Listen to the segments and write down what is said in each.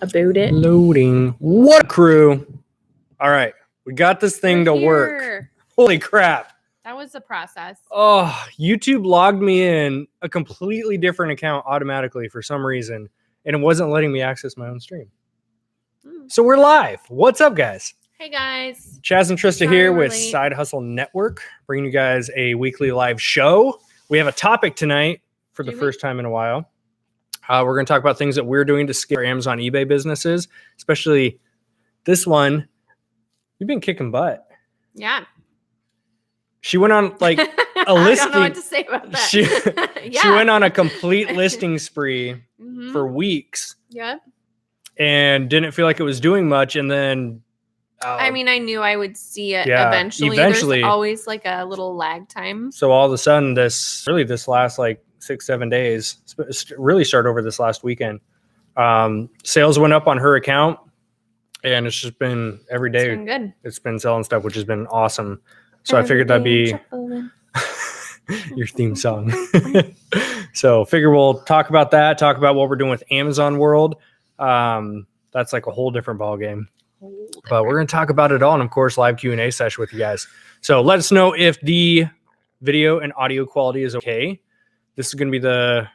About it. Loading. What a crew. All right. We got this thing to work. Holy crap. That was a process. Oh, YouTube logged me in a completely different account automatically for some reason, and it wasn't letting me access my own stream. So we're live. What's up, guys? Hey, guys. Chaz and Trista here with Side Hustle Network, bringing you guys a weekly live show. We have a topic tonight for the first time in a while. We're going to talk about things that we're doing to scale our Amazon eBay businesses, especially this one. You've been kicking butt. Yeah. She went on like a listing. I don't know what to say about that. She went on a complete listing spree for weeks. Yeah. And didn't feel like it was doing much. And then I mean, I knew I would see it eventually. There's always like a little lag time. So all of a sudden, this last like 6-7 days, really started over this last weekend. Sales went up on her account, and it's just been every day. It's been good. It's been selling stuff, which has been awesome. So I figured that'd be your theme song. So figure we'll talk about that, talk about what we're doing with Amazon World. That's like a whole different ballgame. But we're going to talk about it all, and of course, live Q&A session with you guys. So let us know if the video and audio quality is okay. This is going to be the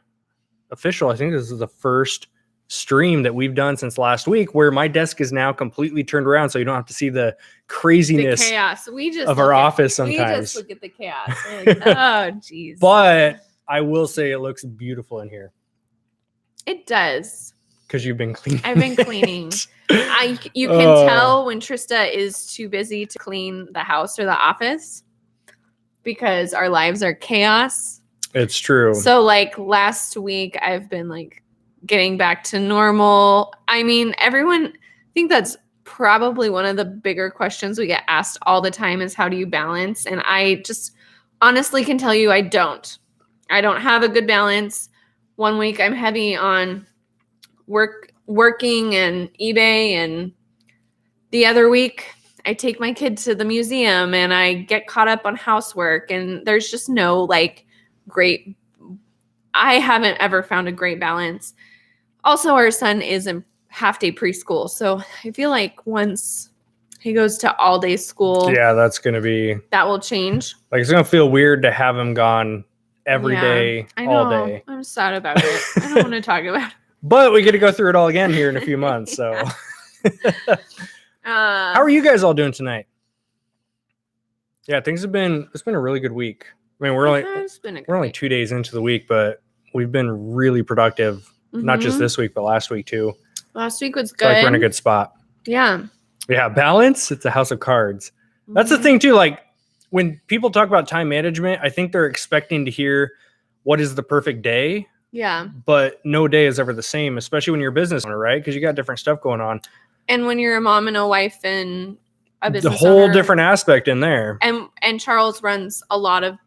official. I think this is the first stream that we've done since last week, where my desk is now completely turned around, so you don't have to see the craziness, the chaos. Of our office sometimes. We just look at the chaos. We're like, oh, geez. But I will say it looks beautiful in here. It does. Because you've been cleaning. I've been cleaning. You can tell when Trista is too busy to clean the house or the office because our lives are chaos. It's true. So like last week, I've been like getting back to normal. I mean, I think that's probably one of the bigger questions we get asked all the time is how do you balance? And I just honestly can tell you I don't have a good balance. One week I'm heavy on working and eBay, and the other week I take my kid to the museum and I get caught up on housework, and there's just no like I haven't ever found a great balance. Also, our son is in half-day preschool, so I feel like once he goes to all-day school, that will change. Like it's gonna feel weird to have him gone every day, all day. I'm sad about it. I don't want to talk about it. But we get to go through it all again here in a few months. So, how are you guys all doing tonight? Yeah, it's been a really good week. I mean, we're only 2 days into the week, but we've been really productive. Not just this week, but last week too. Last week was good. So like we're in a good spot. Yeah. Yeah, balance. It's a house of cards. That's the thing too. Like when people talk about time management, I think they're expecting to hear what is the perfect day. Yeah. But no day is ever the same, especially when you're a business owner, right? Because you got different stuff going on. And when you're a mom and a wife and a business owner. The whole owner, different aspect in there. And Charles runs a lot of,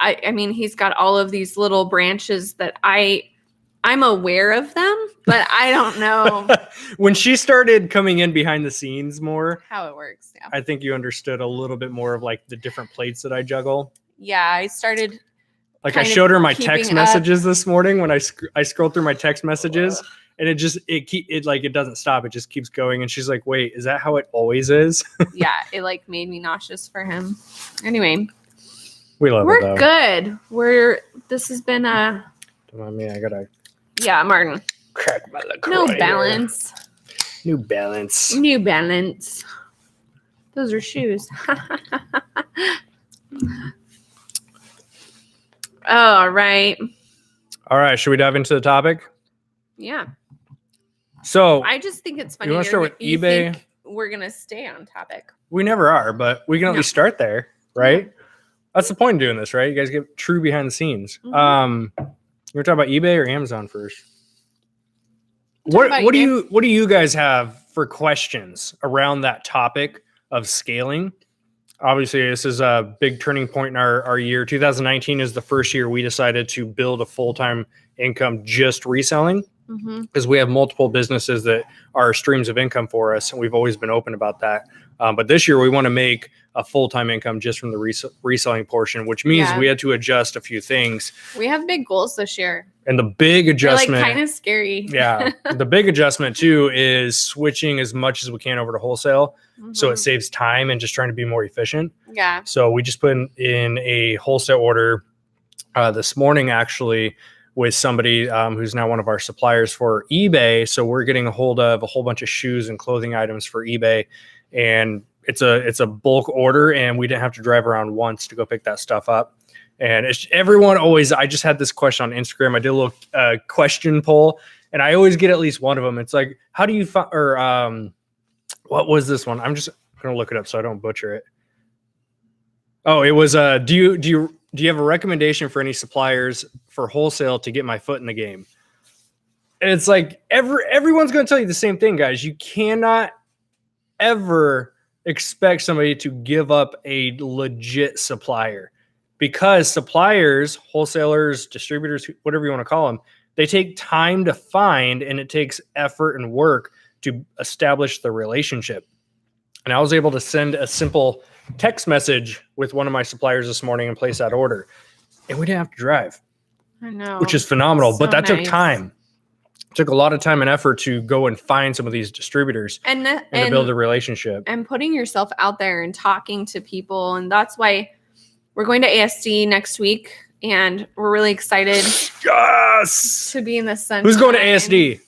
I mean, he's got all of these little branches that I'm aware of them, but I don't know. When she started coming in behind the scenes more. How it works, yeah. I think you understood a little bit more of like the different plates that I juggle. Yeah, I started... Like I showed her my text messages this morning when I scrolled through my text messages, and it doesn't stop. It just keeps going. And she's like, wait, is that how it always is? Yeah. It like made me nauseous for him. Anyway, we're good. This has been a, don't mind me. I gotta, Martin, crack my LaCroix. No balance. New balance. Those are shoes. All right. Should we dive into the topic? Yeah. So I just think it's funny. You want to start with eBay? Think we're going to stay on topic. We never are, but we can at least start there, right? That's the point of doing this, right? You guys get true behind the scenes. You want to talk about eBay or Amazon first? What do you guys have for questions around that topic of scaling? Obviously, this is a big turning point in our year. 2019 is the first year we decided to build a full-time income just reselling. because we have multiple businesses that are streams of income for us, and we've always been open about that. But this year we want to make a full-time income just from the reselling portion, which means we had to adjust a few things. We have big goals this year. And the big adjustment, they're like kind of scary. Yeah. The big adjustment too is switching as much as we can over to wholesale. So it saves time and just trying to be more efficient. Yeah. So we just put in a wholesale order this morning, actually, with somebody who's now one of our suppliers for eBay. So we're getting a hold of a whole bunch of shoes and clothing items for eBay. And it's a bulk order, and we didn't have to drive around once to go pick that stuff up. And it's everyone always, I just had this question on Instagram. I did a little question poll, and I always get at least one of them. It's like, how do you find, or what was this one? I'm just going to look it up so I don't butcher it. Oh, it was, do you have a recommendation for any suppliers for wholesale to get my foot in the game? And it's like, everyone's going to tell you the same thing, guys. You cannot ever expect somebody to give up a legit supplier, because suppliers, wholesalers, distributors, whatever you want to call them, they take time to find, and it takes effort and work to establish the relationship. And I was able to send a simple text message with one of my suppliers this morning and place that order, and we didn't have to drive. I know, which is phenomenal. so but that nice. took time. Took a lot of time and effort to go and find some of these distributors and to build a relationship and putting yourself out there and talking to people. And that's why we're going to ASD next week, and we're really excited to be in the sun. Who's going to ASD?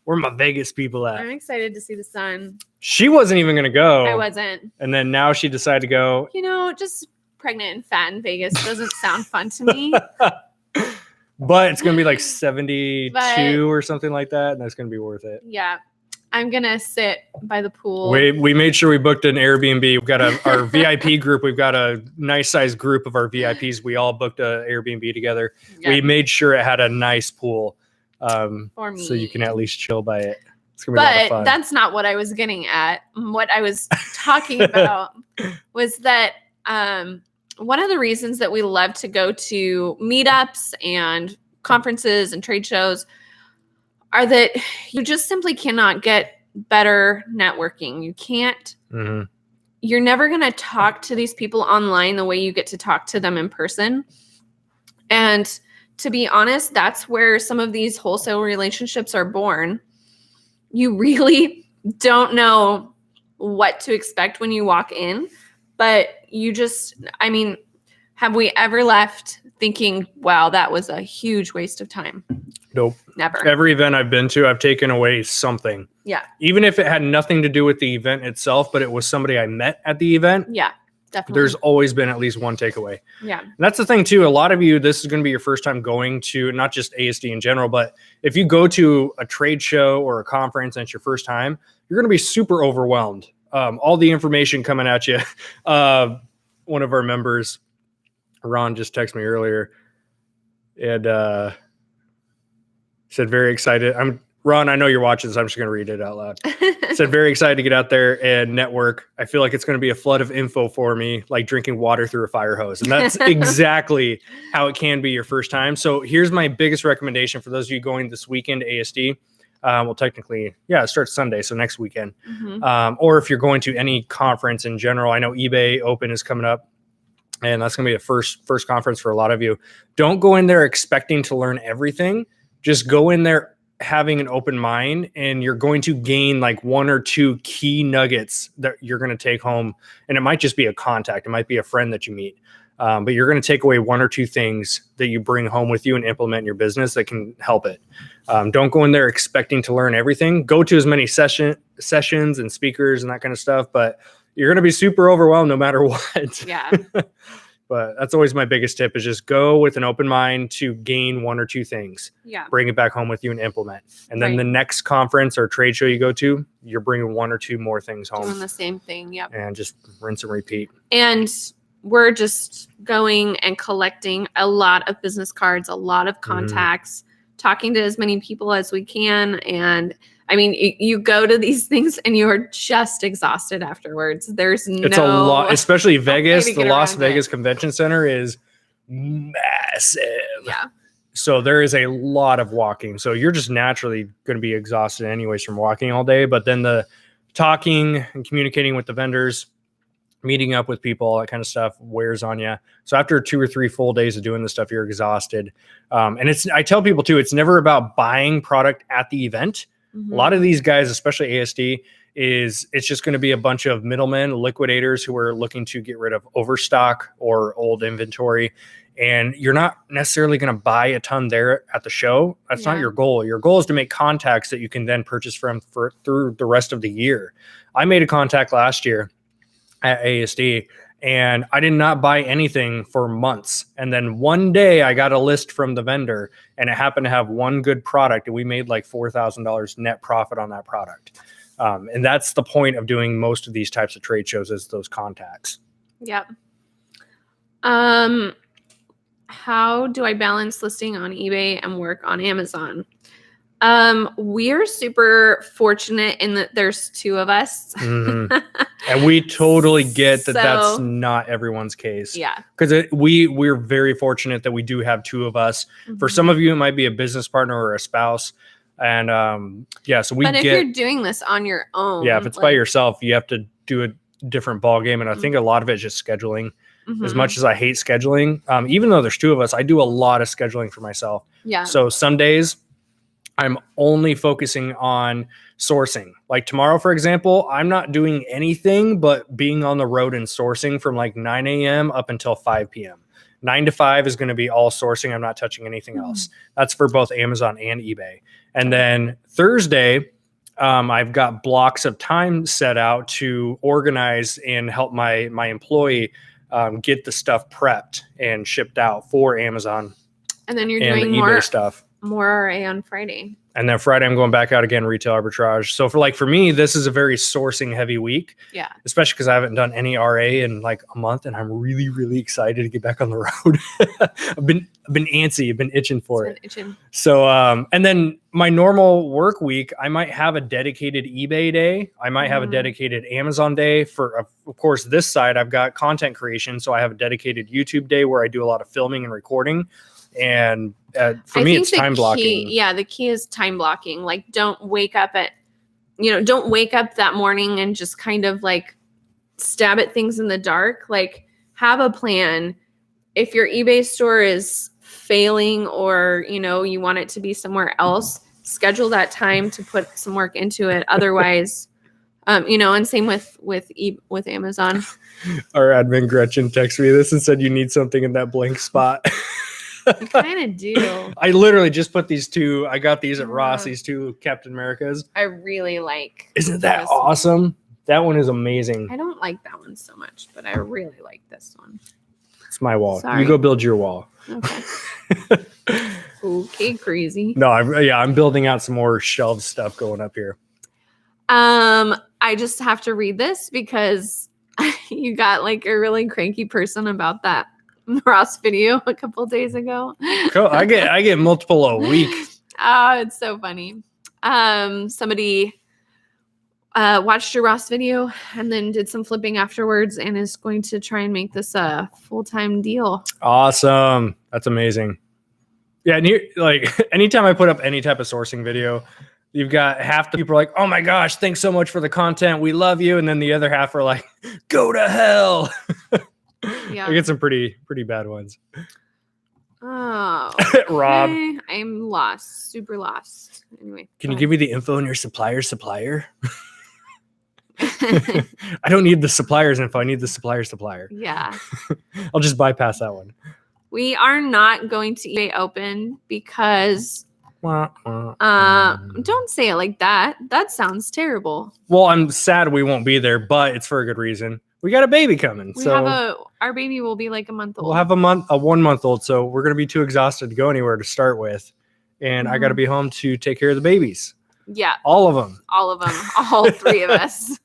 Where are my Vegas people at? I'm excited to see the sun. She wasn't even going to go. I wasn't. And then now she decided to go. You know, just pregnant and fat in Vegas doesn't sound fun to me. But it's going to be like 72 or something like that, and that's going to be worth it. Yeah. I'm going to sit by the pool. We made sure we booked an Airbnb. We've got our VIP group. We've got a nice sized group of our VIPs. We all booked an Airbnb together. Yeah. We made sure it had a nice pool for me, so you can at least chill by it. It's going to be a lot of fun. But that's not what I was getting at. What I was talking about was that one of the reasons that we love to go to meetups and conferences and trade shows are that you just simply cannot get better networking. You can't, you're never going to talk to these people online the way you get to talk to them in person. And to be honest, that's where some of these wholesale relationships are born. You really don't know what to expect when you walk in, but you just, I mean, have we ever left thinking, wow, that was a huge waste of time? Nope. Never. Every event I've been to, I've taken away something. Yeah. Even if it had nothing to do with the event itself, but it was somebody I met at the event. Yeah, definitely. There's always been at least one takeaway. Yeah. And that's the thing too. A lot of you, this is going to be your first time going to not just ASD in general, but if you go to a trade show or a conference and it's your first time, you're going to be super overwhelmed. All the information coming at you. One of our members, Ron, just texted me earlier and said, very excited. Ron, I know you're watching this. I'm just going to read it out loud. Said, very excited to get out there and network. I feel like it's going to be a flood of info for me, like drinking water through a fire hose. And that's exactly how it can be your first time. So here's my biggest recommendation for those of you going this weekend to ASD. Well, technically, it starts Sunday, so next weekend. Or if you're going to any conference in general, I know eBay Open is coming up, and that's going to be a first conference for a lot of you. Don't go in there expecting to learn everything. Just go in there having an open mind, and you're going to gain like one or two key nuggets that you're going to take home. And it might just be a contact. It might be a friend that you meet. But you're going to take away one or two things that you bring home with you and implement in your business that can help it. Don't go in there expecting to learn everything. Go to as many sessions and speakers and that kind of stuff, but you're going to be super overwhelmed no matter what. Yeah. But that's always my biggest tip, is just go with an open mind to gain one or two things. Yeah. Bring it back home with you and implement. And then the next conference or trade show you go to, you're bringing one or two more things home. Doing the same thing. Yep. And just rinse and repeat. And we're just going and collecting a lot of business cards, a lot of contacts, talking to as many people as we can. And I mean, you go to these things and you are just exhausted afterwards. It's a lot, especially Vegas. The Las Vegas it. Convention Center is massive. Yeah. So there is a lot of walking. So you're just naturally going to be exhausted anyways from walking all day. But then the talking and communicating with the vendors, meeting up with people, all that kind of stuff wears on you. So after 2 or 3 full days of doing this stuff, you're exhausted. And I tell people too, it's never about buying product at the event. A lot of these guys, especially ASD, it's just going to be a bunch of middlemen, liquidators who are looking to get rid of overstock or old inventory. And you're not necessarily going to buy a ton there at the show. That's not your goal. Your goal is to make contacts that you can then purchase from through the rest of the year. I made a contact last year at ASD, and I did not buy anything for months. And then one day I got a list from the vendor, and it happened to have one good product, and we made like $4,000 net profit on that product. And that's the point of doing most of these types of trade shows, is those contacts. Yep. How do I balance listing on eBay and work on Amazon? We're super fortunate in that there's 2 of us. And we totally get that that's not everyone's case. Yeah. Because we're very fortunate that we do have 2 of us. For some of you, it might be a business partner or a spouse. And so we But if you're doing this on your own. Yeah, if it's by yourself, you have to do a different ball game. And I think a lot of it is just scheduling. As much as I hate scheduling, even though there's 2 of us, I do a lot of scheduling for myself. Yeah. So some days I'm only focusing on sourcing. Like tomorrow, for example, I'm not doing anything but being on the road and sourcing from like 9 a.m. up until 5 p.m. 9 to 5 is going to be all sourcing. I'm not touching anything else. That's for both Amazon and eBay. And then Thursday, I've got blocks of time set out to organize and help my employee get the stuff prepped and shipped out for Amazon. And then you're and doing the eBay stuff. More RA on Friday. And then Friday, I'm going back out again, retail arbitrage. So for me, this is a very sourcing heavy week. Yeah. Especially because I haven't done any RA in like a month, and I'm really, really excited to get back on the road. I've been antsy. I've been itching for it. So, and then my normal work week, I might have a dedicated eBay day. I might have a dedicated Amazon day. For, of course, this side, I've got content creation. So I have a dedicated YouTube day where I do a lot of filming and recording. And for me, it's time blocking. The key is time blocking. Like, don't wake up that morning and just kind of like stab at things in the dark. Like, have a plan. If your eBay store is failing, or, you want it to be somewhere else, schedule that time to put some work into it. Otherwise, and same with Amazon. Our admin Gretchen texted me this and said, you need something in that blank spot. You kind of do. I literally just put these 2. I got these at Ross, these 2 Captain Americas. I really like. Isn't that awesome? That one is amazing. I don't like that one so much, but I really like this one. It's my wall. Sorry. You go build your wall. Okay. Okay, crazy. No, I'm building out some more shelf stuff going up here. I just have to read this because you got like a really cranky person about that Ross video a couple days ago. Cool. I get multiple a week. Oh, it's so funny. Somebody watched your Ross video and then did some flipping afterwards and is going to try and make this a full-time deal. Awesome. That's amazing. Yeah, and anytime I put up any type of sourcing video, you've got half the people are like, oh my gosh, thanks so much for the content. We love you. And then the other half are like, go to hell. Yeah. I get some pretty bad ones. Oh, Rob. okay. I'm lost. Super lost. Anyway. Can you give me the info on your supplier? I don't need the supplier's info. I need the supplier. Yeah. I'll just bypass that one. We are not going to eBay Open because don't say it like that. That sounds terrible. Well, I'm sad we won't be there, but it's for a good reason. We got a baby coming. Our baby will be like a month old. We'll have a 1 month old. So we're going to be too exhausted to go anywhere to start with. And I got to be home to take care of the babies. Yeah. All of them. All 3 of us.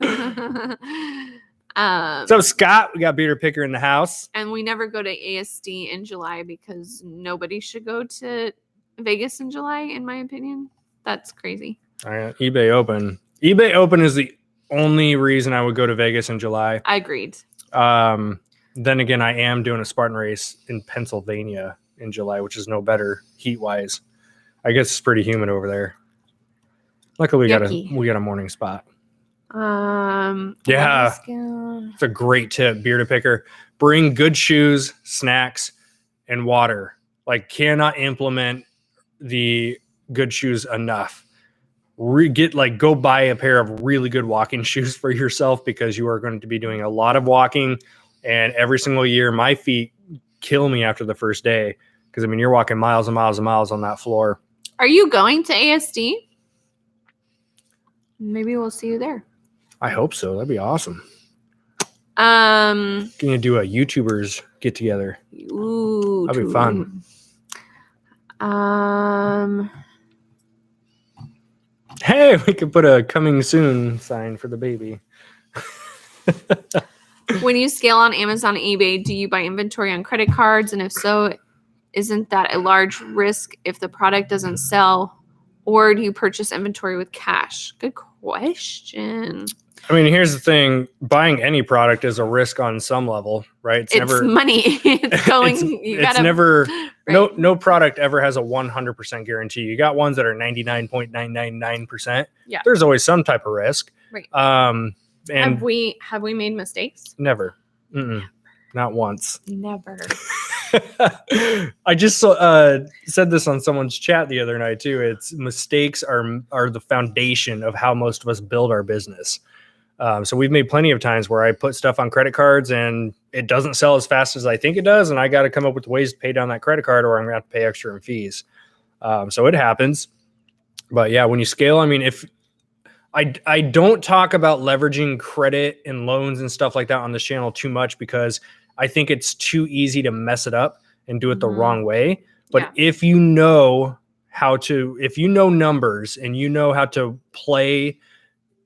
So Scott, we got Beater Picker in the house. And we never go to ASD in July because nobody should go to Vegas in July, in my opinion. That's crazy. All right, eBay Open. eBay Open is the only reason I would go to Vegas in July. I agreed. Then again, I am doing a Spartan race in Pennsylvania in July, which is no better heat wise. I guess it's pretty humid over there. Luckily, we got a morning spot. Yeah, it's a great tip. Beer to picker. Bring good shoes, snacks, and water. Like, cannot implement the good shoes enough. Go buy a pair of really good walking shoes for yourself, because you are going to be doing a lot of walking, and every single year my feet kill me after the first day, because I mean, you're walking miles and miles and miles on that floor. Are you going to ASD? Maybe we'll see you there. I hope so. That'd be awesome. Gonna do a YouTubers get together. Ooh, that'd be fun. Hey, we could put a coming soon sign for the baby. When you scale on Amazon and eBay, do you buy inventory on credit cards? And if so, isn't that a large risk if the product doesn't sell? Or do you purchase inventory with cash? Good question. I mean, here's the thing. Buying any product is a risk on some level, right? It's never money. It's going. Right. No product ever has a 100% guarantee. You got ones that are 99.999%. Yeah. There's always some type of risk. Right. And have we made mistakes? Never. Not once. Never. I just said this on someone's chat the other night too. It's mistakes are the foundation of how most of us build our business. So we've made plenty of times where I put stuff on credit cards and it doesn't sell as fast as I think it does. And I got to come up with ways to pay down that credit card, or I'm going to have to pay extra in fees. So it happens. But yeah, when you scale, I mean, if I don't talk about leveraging credit and loans and stuff like that on this channel too much, because I think it's too easy to mess it up and do it the wrong way. But if you know numbers and you know how to play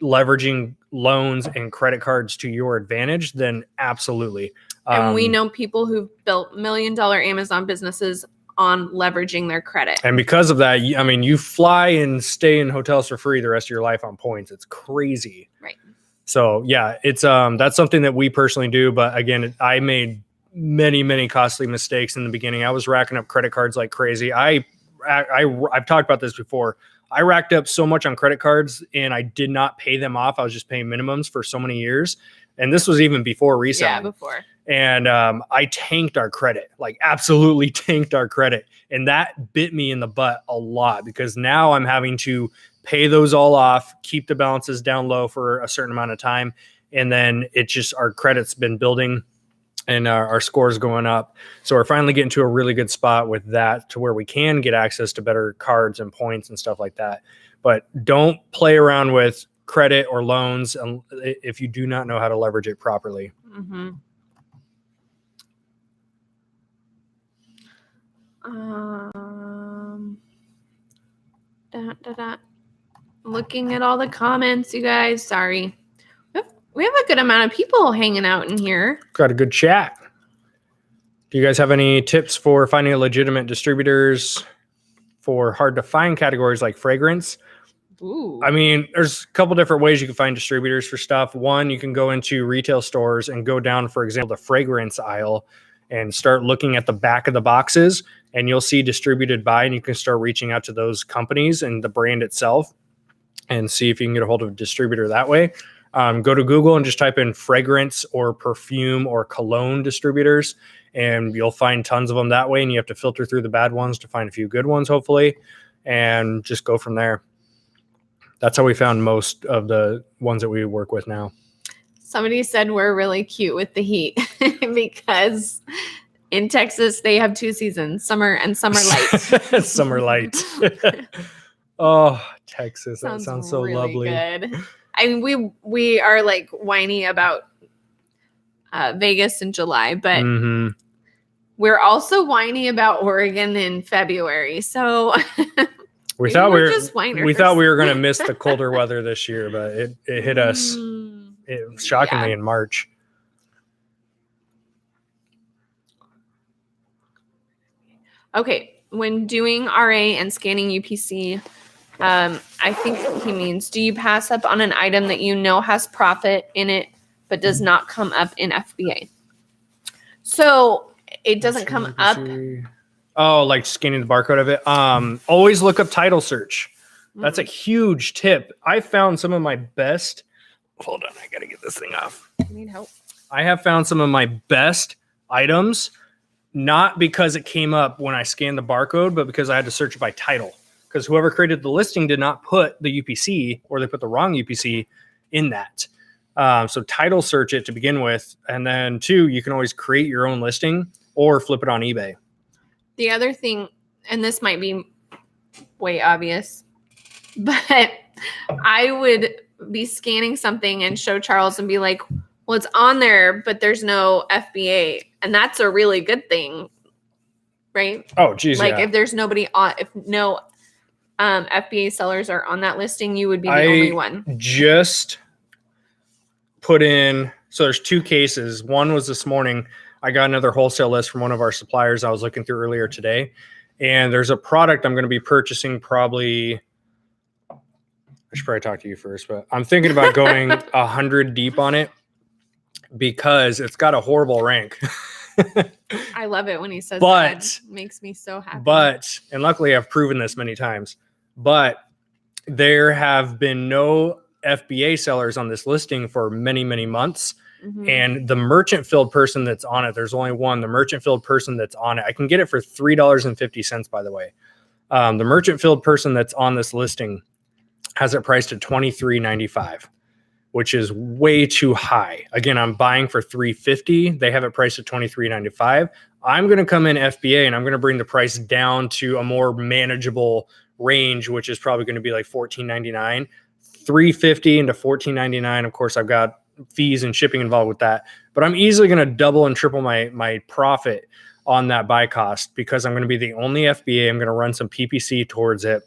leveraging loans and credit cards to your advantage, then absolutely. And we know people who've built $1 million Amazon businesses on leveraging their credit. And because of that, I mean, you fly and stay in hotels for free the rest of your life on points. It's crazy. Right. So yeah, it's that's something that we personally do. But again, I made many costly mistakes in the beginning. I was racking up credit cards like crazy. I've talked about this before. I racked up so much on credit cards and I did not pay them off. I was just paying minimums for so many years. And this was even before reselling. Yeah, before. And I tanked our credit, like absolutely tanked our credit. And that bit me in the butt a lot, because now I'm having to pay those all off, keep the balances down low for a certain amount of time. And then our credit's been building and our scores going up. So we're finally getting to a really good spot with that, to where we can get access to better cards and points and stuff like that. But don't play around with credit or loans if you do not know how to leverage it properly. Mm-hmm. Looking at all the comments, you guys. Sorry. We have a good amount of people hanging out in here. Got a good chat. Do you guys have any tips for finding legitimate distributors for hard to find categories like fragrance? Ooh. I mean, there's a couple different ways you can find distributors for stuff. One, you can go into retail stores and go down, for example, the fragrance aisle and start looking at the back of the boxes, and you'll see distributed by, and you can start reaching out to those companies and the brand itself and see if you can get a hold of a distributor that way. Go to Google and just type in fragrance or perfume or cologne distributors, and you'll find tons of them that way. And you have to filter through the bad ones to find a few good ones, hopefully, and just go from there. That's how we found most of the ones that we work with now. Somebody said we're really cute with the heat because in Texas, they have 2 seasons, summer and summer light. Summer light. Oh, Texas. That sounds so really lovely. Good. I mean, we are like whiny about Vegas in July, but we're also whiny about Oregon in February. So we thought we were going to miss the colder weather this year, but it hit us shockingly in March. Okay, when doing RA and scanning UPC, I think he means, do you pass up on an item that you know has profit in it but does not come up in FBA? So it doesn't come up Oh, like scanning the barcode of it. Always look up title search. That's a huge tip. I found some of my best. Hold on, I gotta get this thing off. I need help. I have found some of my best items, not because it came up when I scanned the barcode, but because I had to search it by title. Because whoever created the listing did not put the UPC, or they put the wrong UPC in that. So title search it to begin with, and then 2, you can always create your own listing or flip it on eBay. The other thing, and this might be way obvious, but I would be scanning something and show Charles and be like, well, it's on there, but there's no FBA. And that's a really good thing, right? Oh, geez. Like if there's nobody on, if no FBA sellers are on that listing, you would be the only one. Just put in, so there's 2 cases. One was this morning. I got another wholesale list from one of our suppliers I was looking through earlier today. And there's a product I'm going to be purchasing probably. I should probably talk to you first, but I'm thinking about going 100 deep on it because it's got a horrible rank. I love it when he says that. It makes me so happy. And luckily I've proven this many times, but there have been no FBA sellers on this listing for many, many months. Mm-hmm. And the merchant filled person that's on it, there's only one, the merchant filled person that's on it. I can get it for $3.50, by the way. The merchant filled person that's on this listing has it priced at $23.95, which is way too high. Again, I'm buying for $3.50. They have it priced at $23.95. I'm going to come in FBA and I'm going to bring the price down to a more manageable range, which is probably going to be like $14.99, $3.50 into $14.99. Of course, I've got fees and shipping involved with that, but I'm easily going to double and triple my profit on that buy cost because I'm going to be the only FBA. I'm going to run some PPC towards it,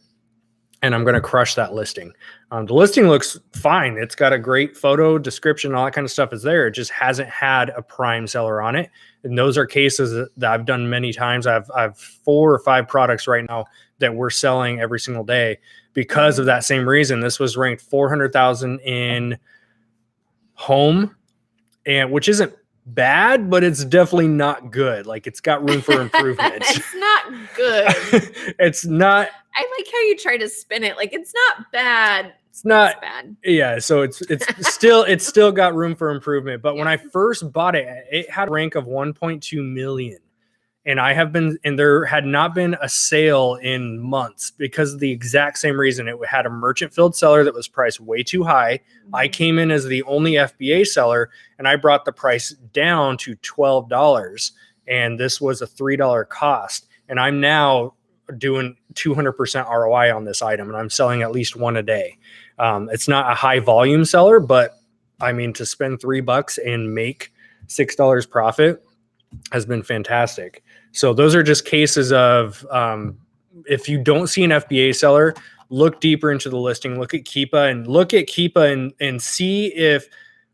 and I'm going to crush that listing. The listing looks fine. It's got a great photo, description, all that kind of stuff is there. It just hasn't had a prime seller on it. And those are cases that I've done many times. I've 4 or 5 products right now that we're selling every single day because of that same reason. This was ranked 400,000 in home, and which isn't bad, but it's definitely not good. Like it's got room for improvement. It's not good. It's not. I like how you try to spin it. Like it's not bad. It's not it's bad. Yeah. So it's still got room for improvement. But when I first bought it, it had a rank of 1.2 million. And there had not been a sale in months because of the exact same reason. It had a merchant filled seller that was priced way too high. Mm-hmm. I came in as the only FBA seller and I brought the price down to $12. And this was a $3 cost. And I'm now doing 200% ROI on this item. And I'm selling at least one a day. It's not a high volume seller, but I mean, to spend $3 and make $6 profit has been fantastic. So those are just cases of if you don't see an FBA seller, look deeper into the listing, look at Kiba and see if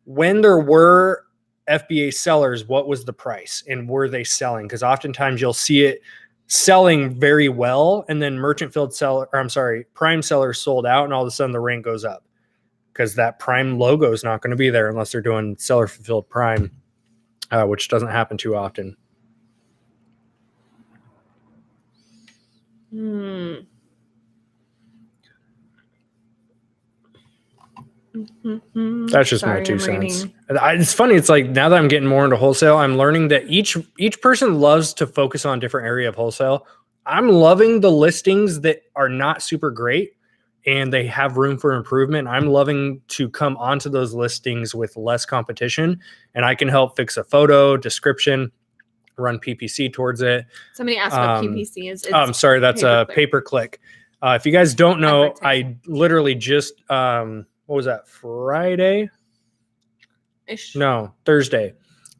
when there were FBA sellers, what was the price and were they selling? Because oftentimes you'll see it selling very well and then prime seller sold out and all of a sudden the rank goes up because that prime logo is not going to be there unless they're doing seller fulfilled prime. Which doesn't happen too often. That's just my 2 cents. It's funny. It's like now that I'm getting more into wholesale, I'm learning that each person loves to focus on a different area of wholesale. I'm loving the listings that are not super great and they have room for improvement. I'm loving to come onto those listings with less competition, and I can help fix a photo, description, run PPC towards it. Somebody asked what PPC is. I'm sorry, that's a pay-per-click. If you guys don't know, I literally just, what was that, Friday? No, Thursday.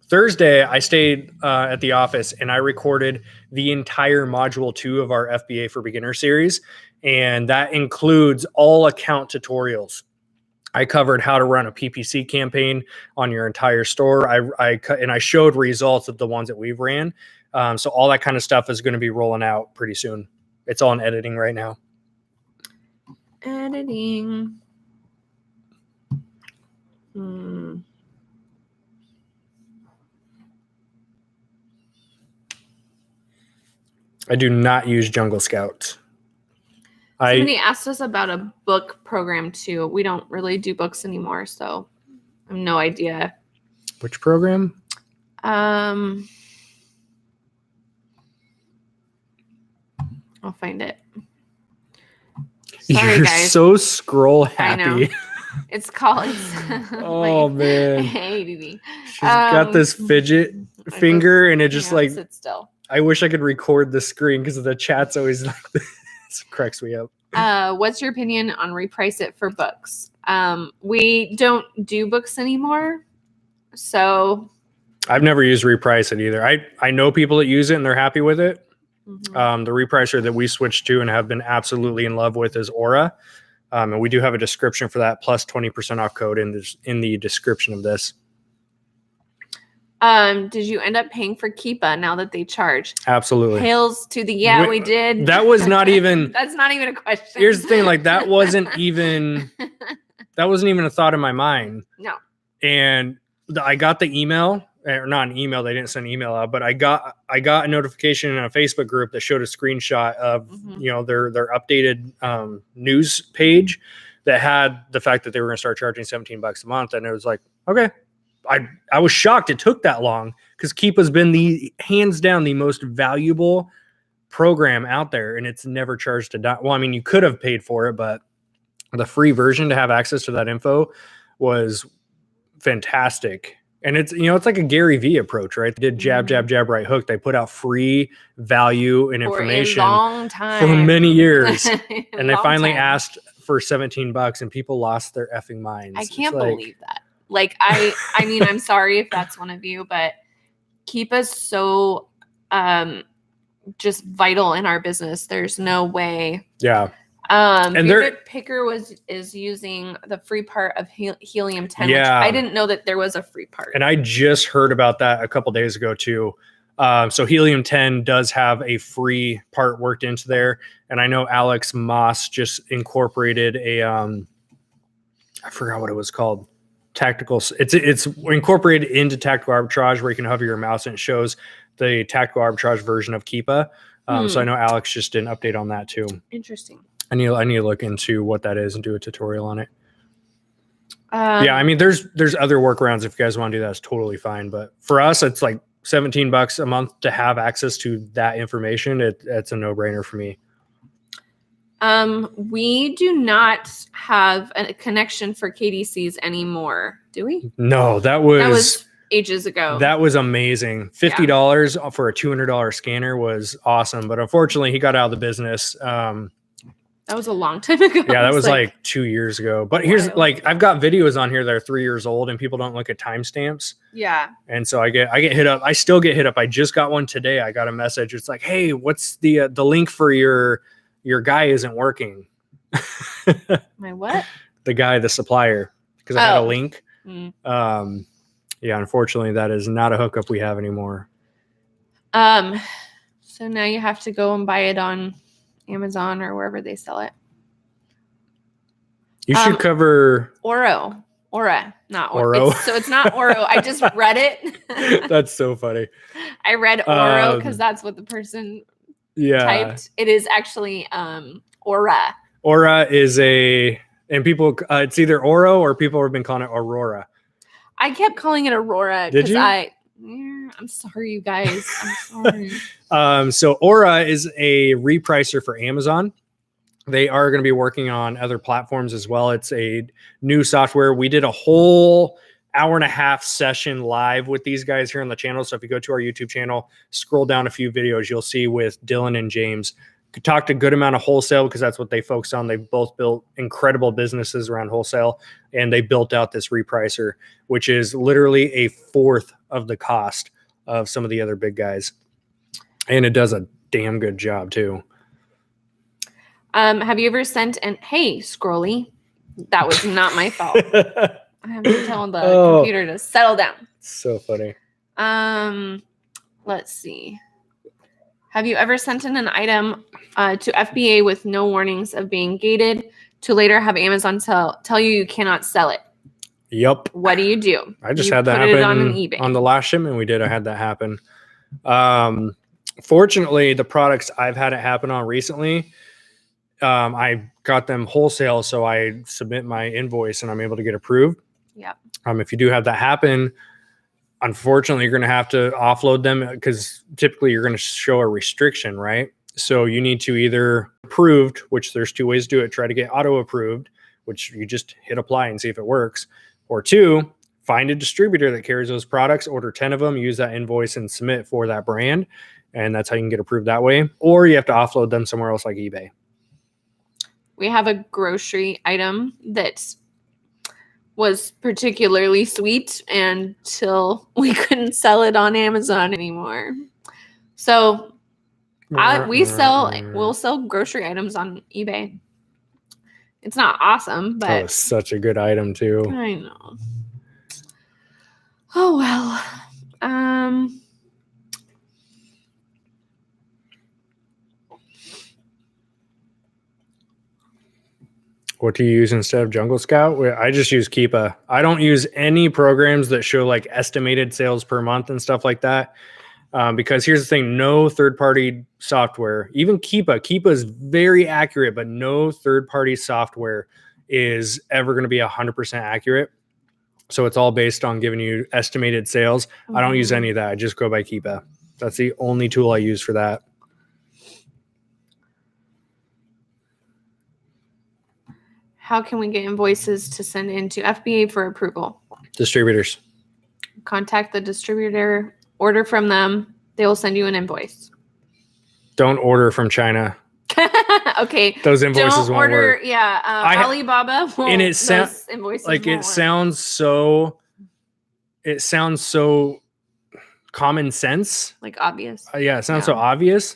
Thursday, I stayed at the office and I recorded the entire module 2 of our FBA for Beginner series. And that includes all account tutorials. I covered how to run a PPC campaign on your entire store. I showed results of the ones that we've ran. So all that kind of stuff is going to be rolling out pretty soon. It's all in editing right now. Editing. I do not use Jungle Scout. Somebody asked us about a book program too. We don't really do books anymore, so I have no idea. Which program? I'll find it. Sorry, You're guys. so scroll happy. I know. It's called. Oh man. Hey, Dee. She's got this fidget finger, and it just sit still. I wish I could record the screen because the chat's always like this. It cracks me up. What's your opinion on Reprice It for books? We don't do books anymore, so I've never used Reprice It either. I know people that use it and they're happy with it. Mm-hmm. The Repricer that we switched to and have been absolutely in love with is Aura. And we do have a description for that, plus 20% off code in the description of this. Did you end up paying for Kiba now that they charge? Absolutely. Hails to the we did. That was not even. That's not even a question. Here's the thing, like that wasn't even a thought in my mind. No. And I got the email, or not an email. They didn't send an email out, but I got a notification in a Facebook group that showed a screenshot of their updated news page that had the fact that they were going to start charging $17 a month, and it was like, okay. I was shocked it took that long because Kiba's been the hands down the most valuable program out there, and it's never charged a dime. Well, I mean, you could have paid for it, but the free version to have access to that info was fantastic. And it's like a Gary Vee approach, right? They did jab, right hook. They put out free value and information for many years. And they finally asked for $17 and people lost their effing minds. I can't believe that. Like, I mean, I'm sorry if that's one of you, but Kiba's so just vital in our business. There's no way. Yeah. And Picker is using the free part of Helium 10, which I didn't know that there was a free part. And I just heard about that a couple days ago too. So Helium 10 does have a free part worked into there. And I know Alex Moss just incorporated a, I forgot what it was called. Tactical. It's incorporated into Tactical Arbitrage, where you can hover your mouse and it shows the Tactical Arbitrage version of Kiba. So I know Alex just did an update on that too. Interesting. I need to look into what that is and do a tutorial on it. Yeah, I mean, there's other workarounds. If you guys want to do that, it's totally fine. But for us, it's like $17 a month to have access to that information. It's a no-brainer for me. We do not have a connection for KDCs anymore, do we? No, that was ages ago. That was amazing. $50 for a $200 scanner was awesome, but unfortunately he got out of the business. That was a long time ago. Yeah, that was like 2 years ago. But here's I've got videos on here that are 3 years old and people don't look at timestamps. Yeah. And so I get hit up. I still get hit up. I just got one today. I got a message. It's like, hey, what's the link for your guy isn't working. My what? The supplier, because I had a link. Yeah, unfortunately, that is not a hookup we have anymore. So now you have to go and buy it on Amazon or wherever they sell it. You should cover Aura, not Oro. So it's not Oro. I just read it. That's so funny. I read Oro because that's what the person typed. It is actually Aura. Aura is and people, it's either Oro or people have been calling it Aurora. I kept calling it Aurora because I'm sorry, you guys. I'm sorry. So Aura is a repricer for Amazon. They are going to be working on other platforms as well. It's a new software. We did a whole hour-and-a-half session live with these guys here on the channel. So if you go to our YouTube channel, scroll down a few videos, you'll see with Dylan and James. Talked a good amount of wholesale because that's what they focus on. They've both built incredible businesses around wholesale, and they built out this repricer, which is literally a fourth of the cost of some of the other big guys. And it does a damn good job too. Have you ever sent hey, Scrolly, that was not my fault. I have to tell the computer to settle down. So funny. Let's see. Have you ever sent in an item to FBA with no warnings of being gated to later have Amazon tell you cannot sell it? Yep. What do you do? I just had that happen on the last shipment we did. I had that happen. Fortunately, the products I've had it happen on recently, I got them wholesale, so I submit my invoice and I'm able to get approved. Yeah. If you do have that happen, unfortunately, you're going to have to offload them because typically you're going to show a restriction, right? So you need to either approved, which there's 2 ways to do it. Try to get auto approved, which you just hit apply and see if it works. Or 2, find a distributor that carries those products, order 10 of them, use that invoice and submit for that brand. And that's how you can get approved that way. Or you have to offload them somewhere else like eBay. We have a grocery item that was particularly sweet until we couldn't sell it on Amazon anymore. So we'll sell grocery items on eBay. It's not awesome, but that was such a good item too. I know. Oh well. What do you use instead of Jungle Scout? I just use Kiba. I don't use any programs that show like estimated sales per month and stuff like that. Because here's the thing, no third-party software, even Kiba is very accurate, but no third-party software is ever going to be 100% accurate. So it's all based on giving you estimated sales. Mm-hmm. I don't use any of that. I just go by Kiba. That's the only tool I use for that. How can we get invoices to send into FBA for approval? Distributors. Contact the distributor, order from them. They will send you an invoice. Don't order from China. Okay. Those invoices don't won't order. work. Yeah. Alibaba won't. And it sounds like it sounds so. It sounds so common sense. Like obvious. Yeah, it sounds so obvious,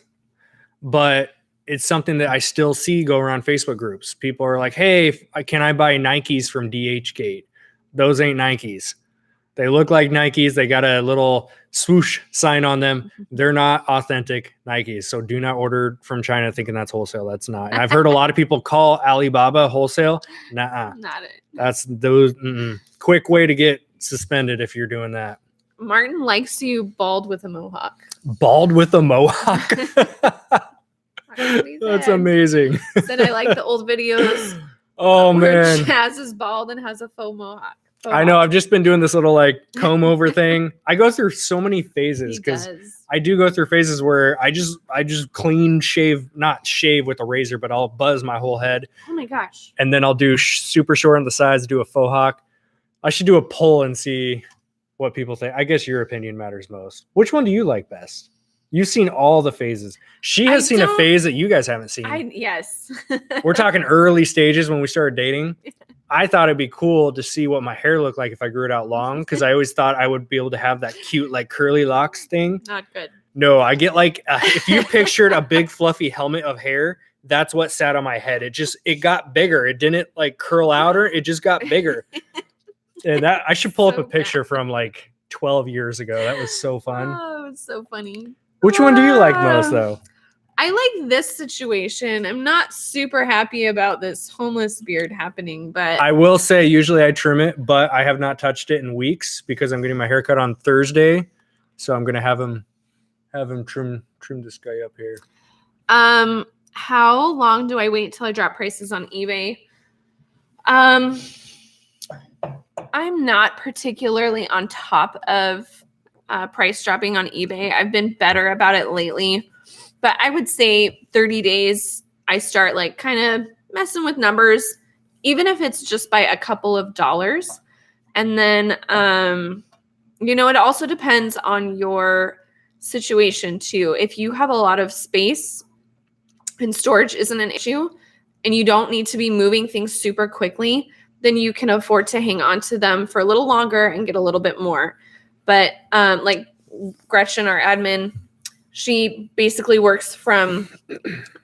but it's something that I still see go around Facebook groups. People are like, hey, can I buy Nikes from DHgate? Those ain't Nikes. They look like Nikes. They got a little swoosh sign on them. They're not authentic Nikes. So do not order from China thinking that's wholesale. That's not. And I've heard a lot of people call Alibaba wholesale. Nuh-uh. Not it. That's those quick way to get suspended if you're doing that. Martin likes you bald with a mohawk. Bald with a mohawk? That's amazing. Said I like the old videos. Oh man, Chaz is bald and has a faux mohawk. I know. I've just been doing this little like comb over thing. I go through so many phases because I do go through phases where I just clean shave, not shave with a razor, but I'll buzz my whole head. Oh my gosh! And then I'll do super short on the sides, do a faux hawk. I should do a poll and see what people think. I guess your opinion matters most. Which one do you like best? You've seen all the phases. She has seen a phase that you guys haven't seen. Yes. We're talking early stages when we started dating. I thought it'd be cool to see what my hair looked like if I grew it out long, because I always thought I would be able to have that cute like curly locks thing. Not good. No, I get like if you pictured a big fluffy helmet of hair, that's what sat on my head. It got bigger. It didn't like curl out or it just got bigger. And that I should pull up a picture from like 12 years ago. That was so fun. Oh, it's so funny. Which one do you like most, though? I like this situation. I'm not super happy about this homeless beard happening, but I will say usually I trim it, but I have not touched it in weeks because I'm getting my hair cut on Thursday. So I'm going to have him trim this guy up here. How long do I wait till I drop prices on eBay? I'm not particularly on top of price dropping on eBay. I've been better about it lately, but I would say 30 days, I start like kind of messing with numbers, even if it's just by a couple of dollars. And then, it also depends on your situation too. If you have a lot of space and storage isn't an issue and you don't need to be moving things super quickly, then you can afford to hang on to them for a little longer and get a little bit more. But like Gretchen, our admin, she basically works from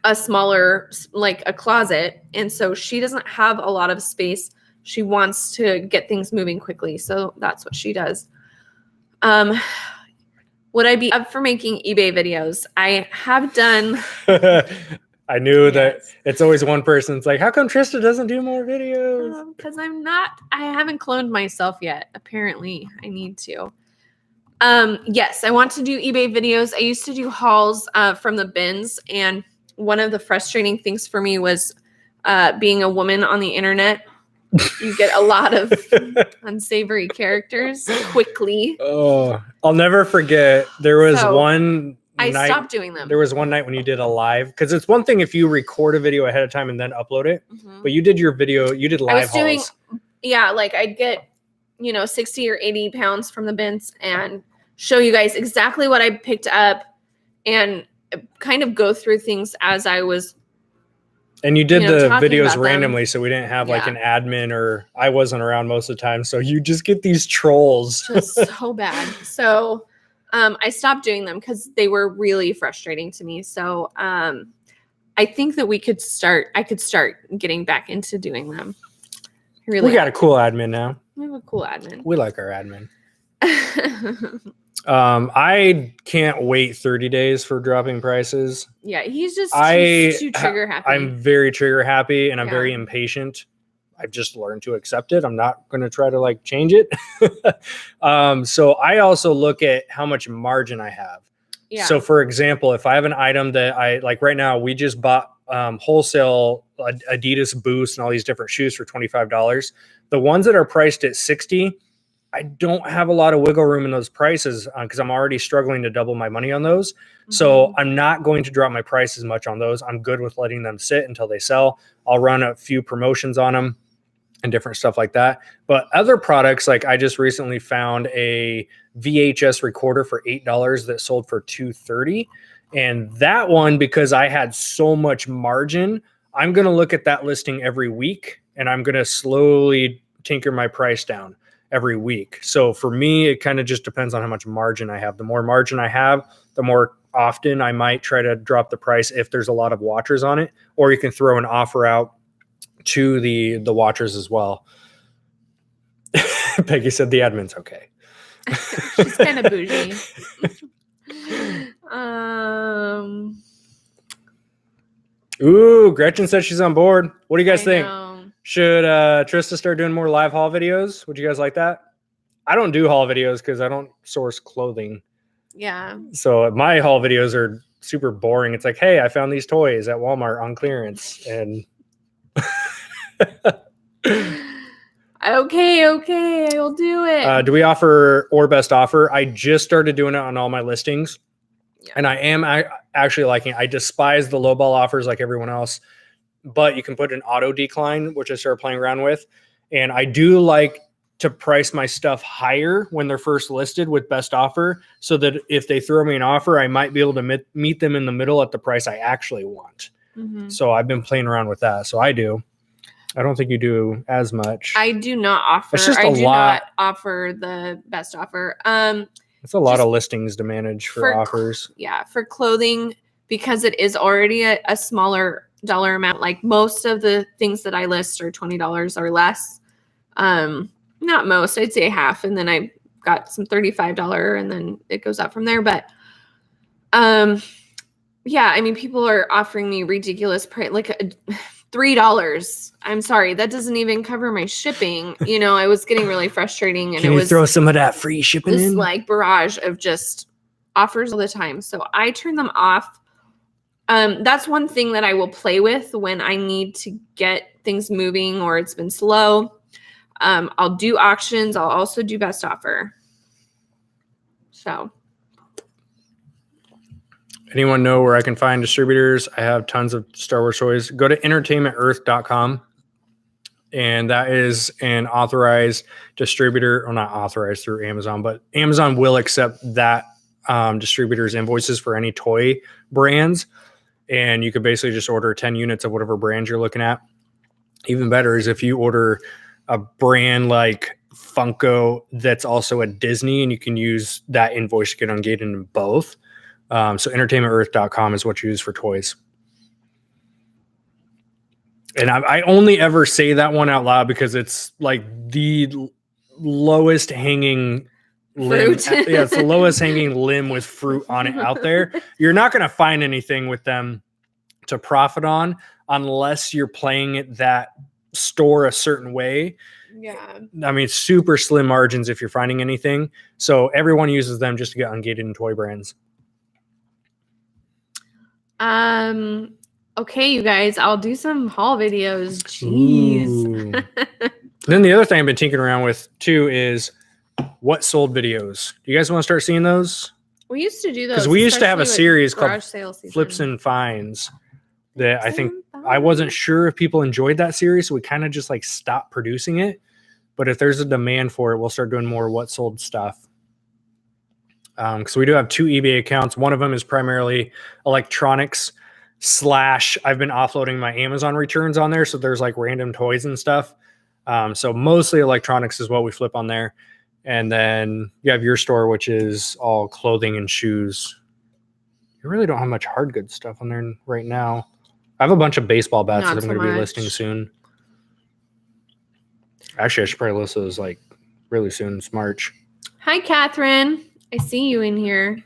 a smaller, like a closet. And so she doesn't have a lot of space. She wants to get things moving quickly. So that's what she does. Would I be up for making eBay videos? I have done. I knew that it's always one person. It's like, how come Trista doesn't do more videos? Because I haven't cloned myself yet. Apparently I need to. Yes, I want to do eBay videos. I used to do hauls from the bins, and one of the frustrating things for me was being a woman on the internet. You get a lot of unsavory characters quickly. Oh, I'll never forget. There was one I night, stopped doing them. There was one night when you did a live, because it's one thing if you record a video ahead of time and then upload it, but you did your video, you did live hauls. Like I'd get, 60 or 80 pounds from the bins and show you guys exactly what I picked up and kind of go through things as I was. And you did the videos randomly, so we didn't have like an admin, or I wasn't around most of the time. So you just get these trolls. Just so bad. So I stopped doing them because they were really frustrating to me. So I think that I could start getting back into doing them. We got a cool admin now. We have a cool admin. We like our admin. I can't wait 30 days for dropping prices. Yeah, he's just too trigger happy. I'm very trigger happy, and I'm very impatient. I've just learned to accept it. I'm not going to try to change it. So I also look at how much margin I have. Yeah. So for example, if I have an item that I like right now, we just bought wholesale Adidas Boost and all these different shoes for $25. The ones that are priced at $60, I don't have a lot of wiggle room in those prices because I'm already struggling to double my money on those. Mm-hmm. So I'm not going to drop my price as much on those. I'm good with letting them sit until they sell. I'll run a few promotions on them and different stuff like that. But other products, like I just recently found a VHS recorder for $8 that sold for $230. And that one, because I had so much margin, I'm going to look at that listing every week and I'm going to slowly tinker my price down every week. So for me, it kind of just depends on how much margin I have. The more margin I have, the more often I might try to drop the price if there's a lot of watchers on it, or you can throw an offer out to the watchers as well. Peggy said the admin's okay. She's kind of bougie. Ooh, Gretchen said she's on board. What do you guys think? Should Trista start doing more live haul videos? Would you guys like that? I don't do haul videos because I don't source clothing. Yeah. So my haul videos are super boring. It's like, hey, I found these toys at Walmart on clearance. And Okay, I'll do it. Do we offer or best offer? I just started doing it on all my listings. Yeah. And I am actually liking it. I despise the lowball offers like everyone else, but you can put an auto decline, which I started playing around with. And I do like to price my stuff higher when they're first listed with best offer, so that if they throw me an offer, I might be able to meet them in the middle at the price I actually want. Mm-hmm. So I've been playing around with that. So I do. I don't think you do as much. I do not offer. It's just I do not offer the best offer. It's a lot of listings to manage for offers. Yeah, for clothing, because it is already a smaller dollar amount. Like most of the things that I list are $20 or less. Not most, I'd say half, and then I got some $35, and then it goes up from there. But yeah, I mean, people are offering me ridiculous price, like $3. I'm sorry, that doesn't even cover my shipping. I was getting really frustrating, and Can you throw some of that free shipping this in? Like barrage of just offers all the time. So I turn them off. That's one thing that I will play with when I need to get things moving or it's been slow. I'll do auctions. I'll also do best offer. So. Anyone know where I can find distributors? I have tons of Star Wars toys. Go to entertainmentearth.com. And that is an authorized distributor, or not authorized through Amazon, but Amazon will accept that distributor's invoices for any toy brands. And you could basically just order 10 units of whatever brand you're looking at. Even better is if you order a brand like Funko that's also at Disney, and you can use that invoice to get ungated in both. So entertainmentearth.com is what you use for toys. And I only ever say that one out loud because it's like the lowest hanging limb. Yeah, it's the lowest hanging limb with fruit on it out there. You're not going to find anything with them to profit on unless you're playing it that store a certain way. Yeah. I mean, super slim margins if you're finding anything. So everyone uses them just to get ungated and toy brands. Okay, you guys, I'll do some haul videos. Jeez. Then the other thing I've been tinkering around with too is what sold videos. Do you guys want to start seeing those? We used to do those because we used to have a series called Flips Flips and Finds that I think I wasn't sure if people enjoyed that series, so we kind of just like stopped producing it. But if there's a demand for it, we'll start doing more what sold stuff. Because we do have 2 eBay accounts. One of them is primarily electronics / I've been offloading my Amazon returns on there, so there's like random toys and stuff. So mostly electronics is what we flip on there. And then you have your store, which is all clothing and shoes. You really don't have much hard goods stuff on there right now. I have a bunch of baseball bats that I'm going to be listing soon. Actually, I should probably list those like really soon. It's March. Hi, Catherine. I see you in here.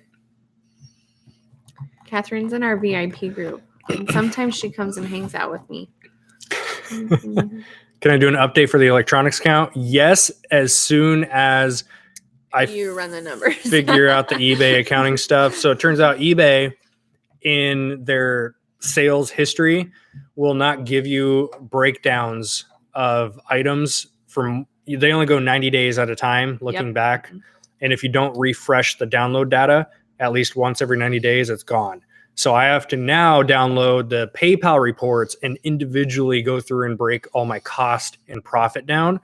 Catherine's in our VIP group. And sometimes she comes and hangs out with me. Can I do an update for the electronics count? Yes, as soon as you run the numbers. Figure out the eBay accounting stuff. So it turns out eBay in their sales history will not give you breakdowns of items from, they only go 90 days at a time looking back. And if you don't refresh the download data at least once every 90 days, it's gone. So I have to now download the PayPal reports and individually go through and break all my cost and profit down.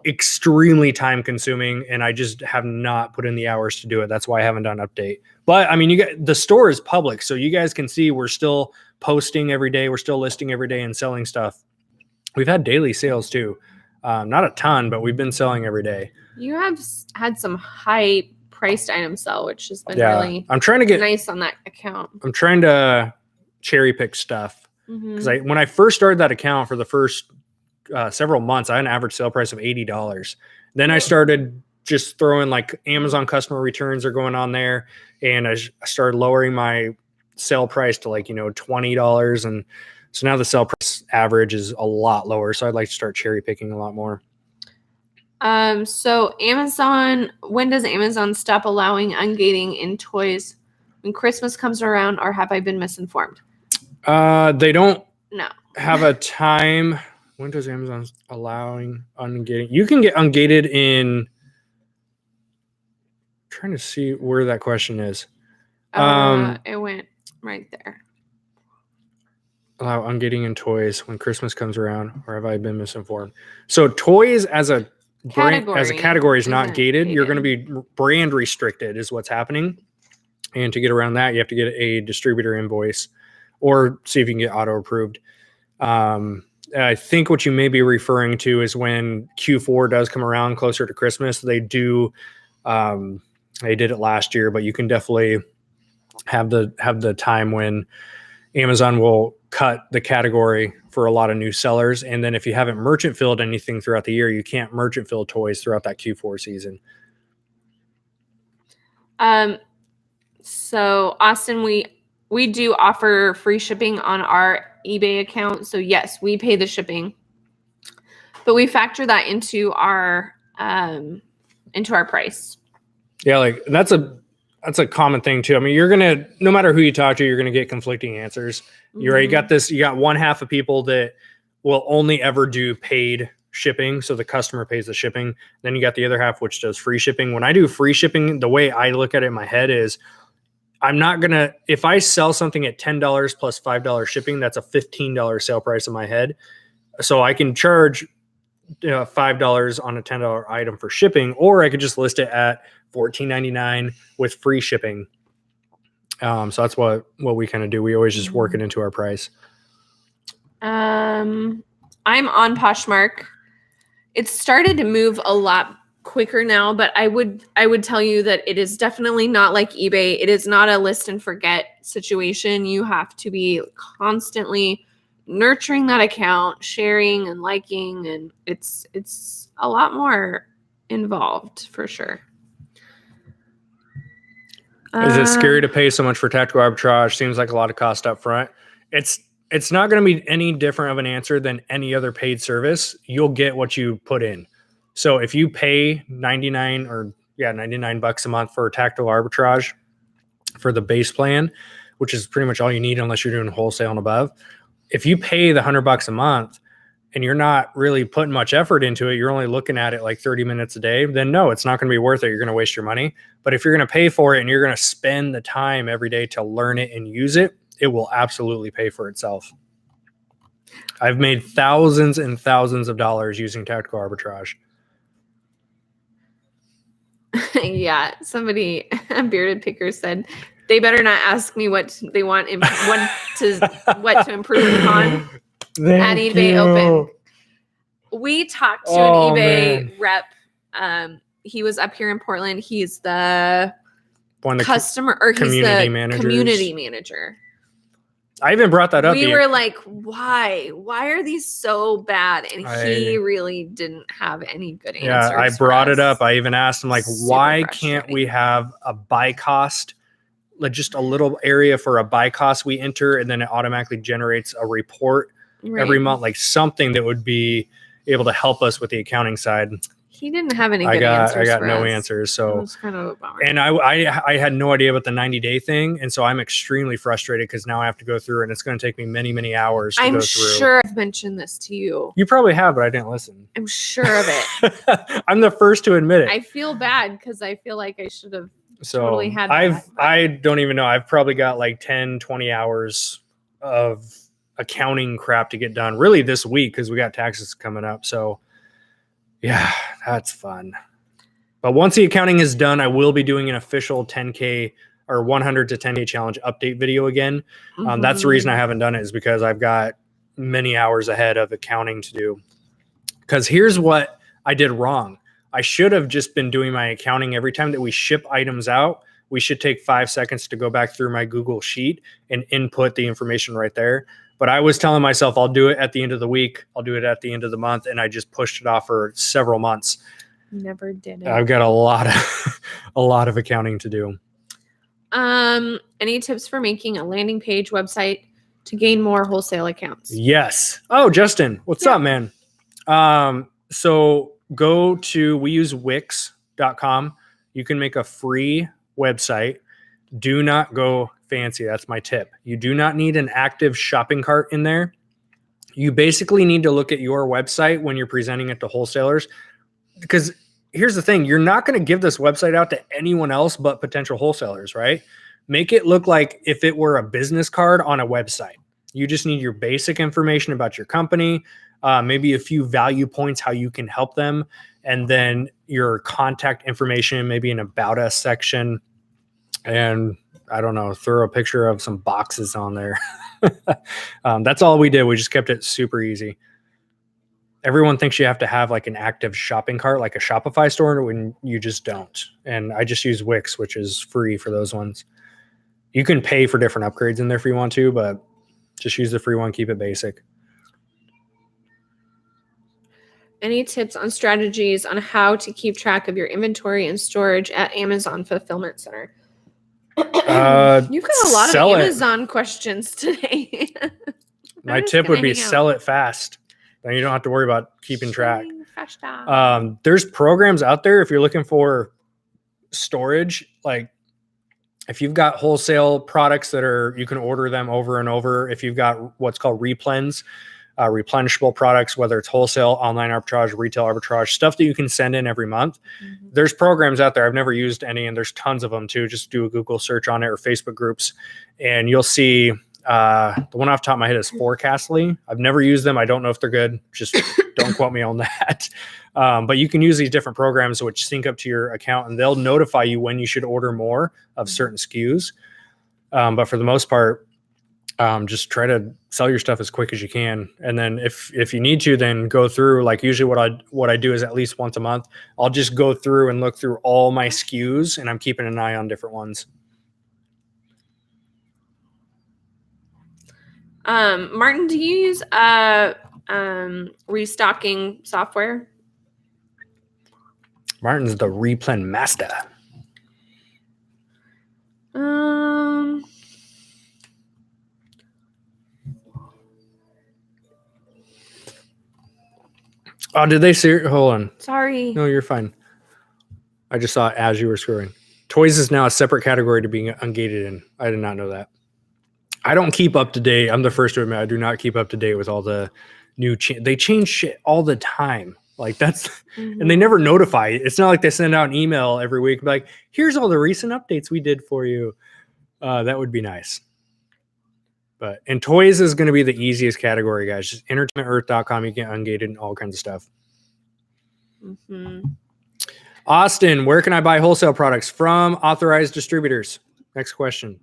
Extremely time consuming, and I just have not put in the hours to do it. That's why I haven't done an update. But I mean, the store is public, so you guys can see we're still posting every day. We're still listing every day and selling stuff. We've had daily sales too. Not a ton, but we've been selling every day. You have had some high priced items sell, which has been really I'm trying to get nice on that account. I'm trying to cherry pick stuff because when I first started that account for the first several months, I had an average sale price of $80. Then I started just throwing like Amazon customer returns are going on there, and I started lowering my sale price to like $20, and so now the sale price average is a lot lower. So I'd like to start cherry picking a lot more. So Amazon, when does Amazon stop allowing ungating in toys? When Christmas comes around, or have I been misinformed? They don't have a No. time. When does Amazon allowing ungating? You can get ungated in. I'm trying to see where that question is. It went right there. Allow ungating in toys when Christmas comes around, or have I been misinformed? So toys as a category is not gated. You're going to be brand restricted is what's happening. And to get around that, you have to get a distributor invoice or see if you can get auto approved. I think what you may be referring to is when Q4 does come around closer to Christmas, they do. They did it last year, but you can definitely have the time when Amazon will cut the category for a lot of new sellers. And then if you haven't merchant filled anything throughout the year, you can't merchant fill toys throughout that Q4 season. So Austin, we do offer free shipping on our eBay account. So yes, we pay the shipping, but we factor that into our price. Yeah, like that's a common thing too. I mean, no matter who you talk to, you're gonna get conflicting answers. You got one half of people that will only ever do paid shipping, so the customer pays the shipping. Then you got the other half which does free shipping. When I do free shipping, the way I look at it in my head is if I sell something at $10 plus $5 shipping, that's a $15 sale price in my head. So I can charge $5 on a $10 item for shipping, or I could just list it at $14.99 with free shipping. So that's what we kind of do. We always just work it into our price. I'm on Poshmark. It's started to move a lot quicker now, but I would tell you that it is definitely not like eBay. It is not a list and forget situation. You have to be constantly nurturing that account, sharing and liking, and it's a lot more involved for sure. Is it scary to pay so much for tactical arbitrage? Seems like a lot of cost up front. it's not going to be any different of an answer than any other paid service. You'll get what you put in. So if you pay $99 a month for tactical arbitrage for the base plan, which is pretty much all you need unless you're doing wholesale and above. If you pay the $100 a month and you're not really putting much effort into it, you're only looking at it like 30 minutes a day, then no, it's not going to be worth it. You're going to waste your money. But if you're going to pay for it and you're going to spend the time every day to learn it and use it, it will absolutely pay for itself. I've made thousands and thousands of dollars using tactical arbitrage. Yeah, somebody, a bearded picker said, they better not ask me what they want what to improve upon at eBay Open. We talked to an eBay rep. He was up here in Portland. He's the customer, or he's the community manager. I even brought that up. We were like, why? Why are these so bad? And he really didn't have any good answers. Yeah, I brought it up. I even asked him, like, why can't we have a buy cost, like just a little area for a buy cost we enter, and then it automatically generates a report every month, like something that would be able to help us with the accounting side. He didn't have any good answers. I got no answers. So it was kind of a bummer. And I had no idea about the 90-day thing. And so I'm extremely frustrated because now I have to go through and it's going to take me many, many hours to go through. I'm sure I've mentioned this to you. You probably have, but I didn't listen. I'm sure of it. I'm the first to admit it. I feel bad because I feel like I should have totally had I don't even know. I've probably got like 10, 20 hours of accounting crap to get done really this week because we got taxes coming up. So yeah, that's fun. But once the accounting is done, I will be doing an official 10K or 100 to 10K challenge update video again. That's the reason I haven't done it, is because I've got many hours ahead of accounting to do. Because here's what I did wrong. I should have just been doing my accounting every time that we ship items out. We should take 5 seconds to go back through my Google Sheet and input the information right there. But I was telling myself I'll do it at the end of the week. I'll do it at the end of the month. And I just pushed it off for several months. Never did it. I've got a lot of accounting to do. Any tips for making a landing page website to gain more wholesale accounts? Yes. Oh, Justin, what's up, man? So go to, we use Wix.com. You can make a free website. Do not go fancy. That's my tip. You do not need an active shopping cart in there. You basically need to look at your website when you're presenting it to wholesalers, because here's the thing. You're not going to give this website out to anyone else but potential wholesalers, right? Make it look like if it were a business card on a website. You just need your basic information about your company, maybe a few value points, how you can help them, and then your contact information, maybe an about us section, and I don't know, throw a picture of some boxes on there. That's all we did. We just kept it super easy. Everyone thinks you have to have like an active shopping cart, like a Shopify store, when you just don't. And I just use Wix, which is free for those ones. You can pay for different upgrades in there if you want to, but just use the free one. Keep it basic. Any tips on strategies on how to keep track of your inventory and storage at Amazon Fulfillment Center? You've got a lot of Amazon questions today. My tip would be sell it fast. Then you don't have to worry about keeping track. There's programs out there if you're looking for storage. Like if you've got wholesale products that are, you can order them over and over. If you've got what's called replens, replenishable products, whether it's wholesale, online arbitrage, retail arbitrage, stuff that you can send in every month. There's programs out there. I've never used any, and there's tons of them too. Just do a Google search on it or Facebook groups, and you'll see the one off the top of my head is Forecastly. I've never used them. I don't know if they're good. Just don't quote me on that. But you can use these different programs which sync up to your account, and they'll notify you when you should order more of certain SKUs. But for the most part, just try to sell your stuff as quick as you can. And then if you need to, then go through, like usually what I do is at least once a month, I'll just go through and look through all my SKUs, and I'm keeping an eye on different ones. Martin, do you use Restocking Software? Martin's the replen master. Oh, did they see? Hold on. Sorry. No, you're fine. I just saw it as you were scrolling. Toys is now a separate category to being ungated in. I did not know that. I don't keep up to date. I'm the first to admit I do not keep up to date with all the new. They change shit all the time. Like that's, and they never notify. It's not like they send out an email every week like, here's all the recent updates we did for you. That would be nice. And toys is going to be the easiest category, guys. Just entertainmentearth.com. You get ungated and all kinds of stuff. Austin, where can I buy wholesale products from authorized distributors? Next question.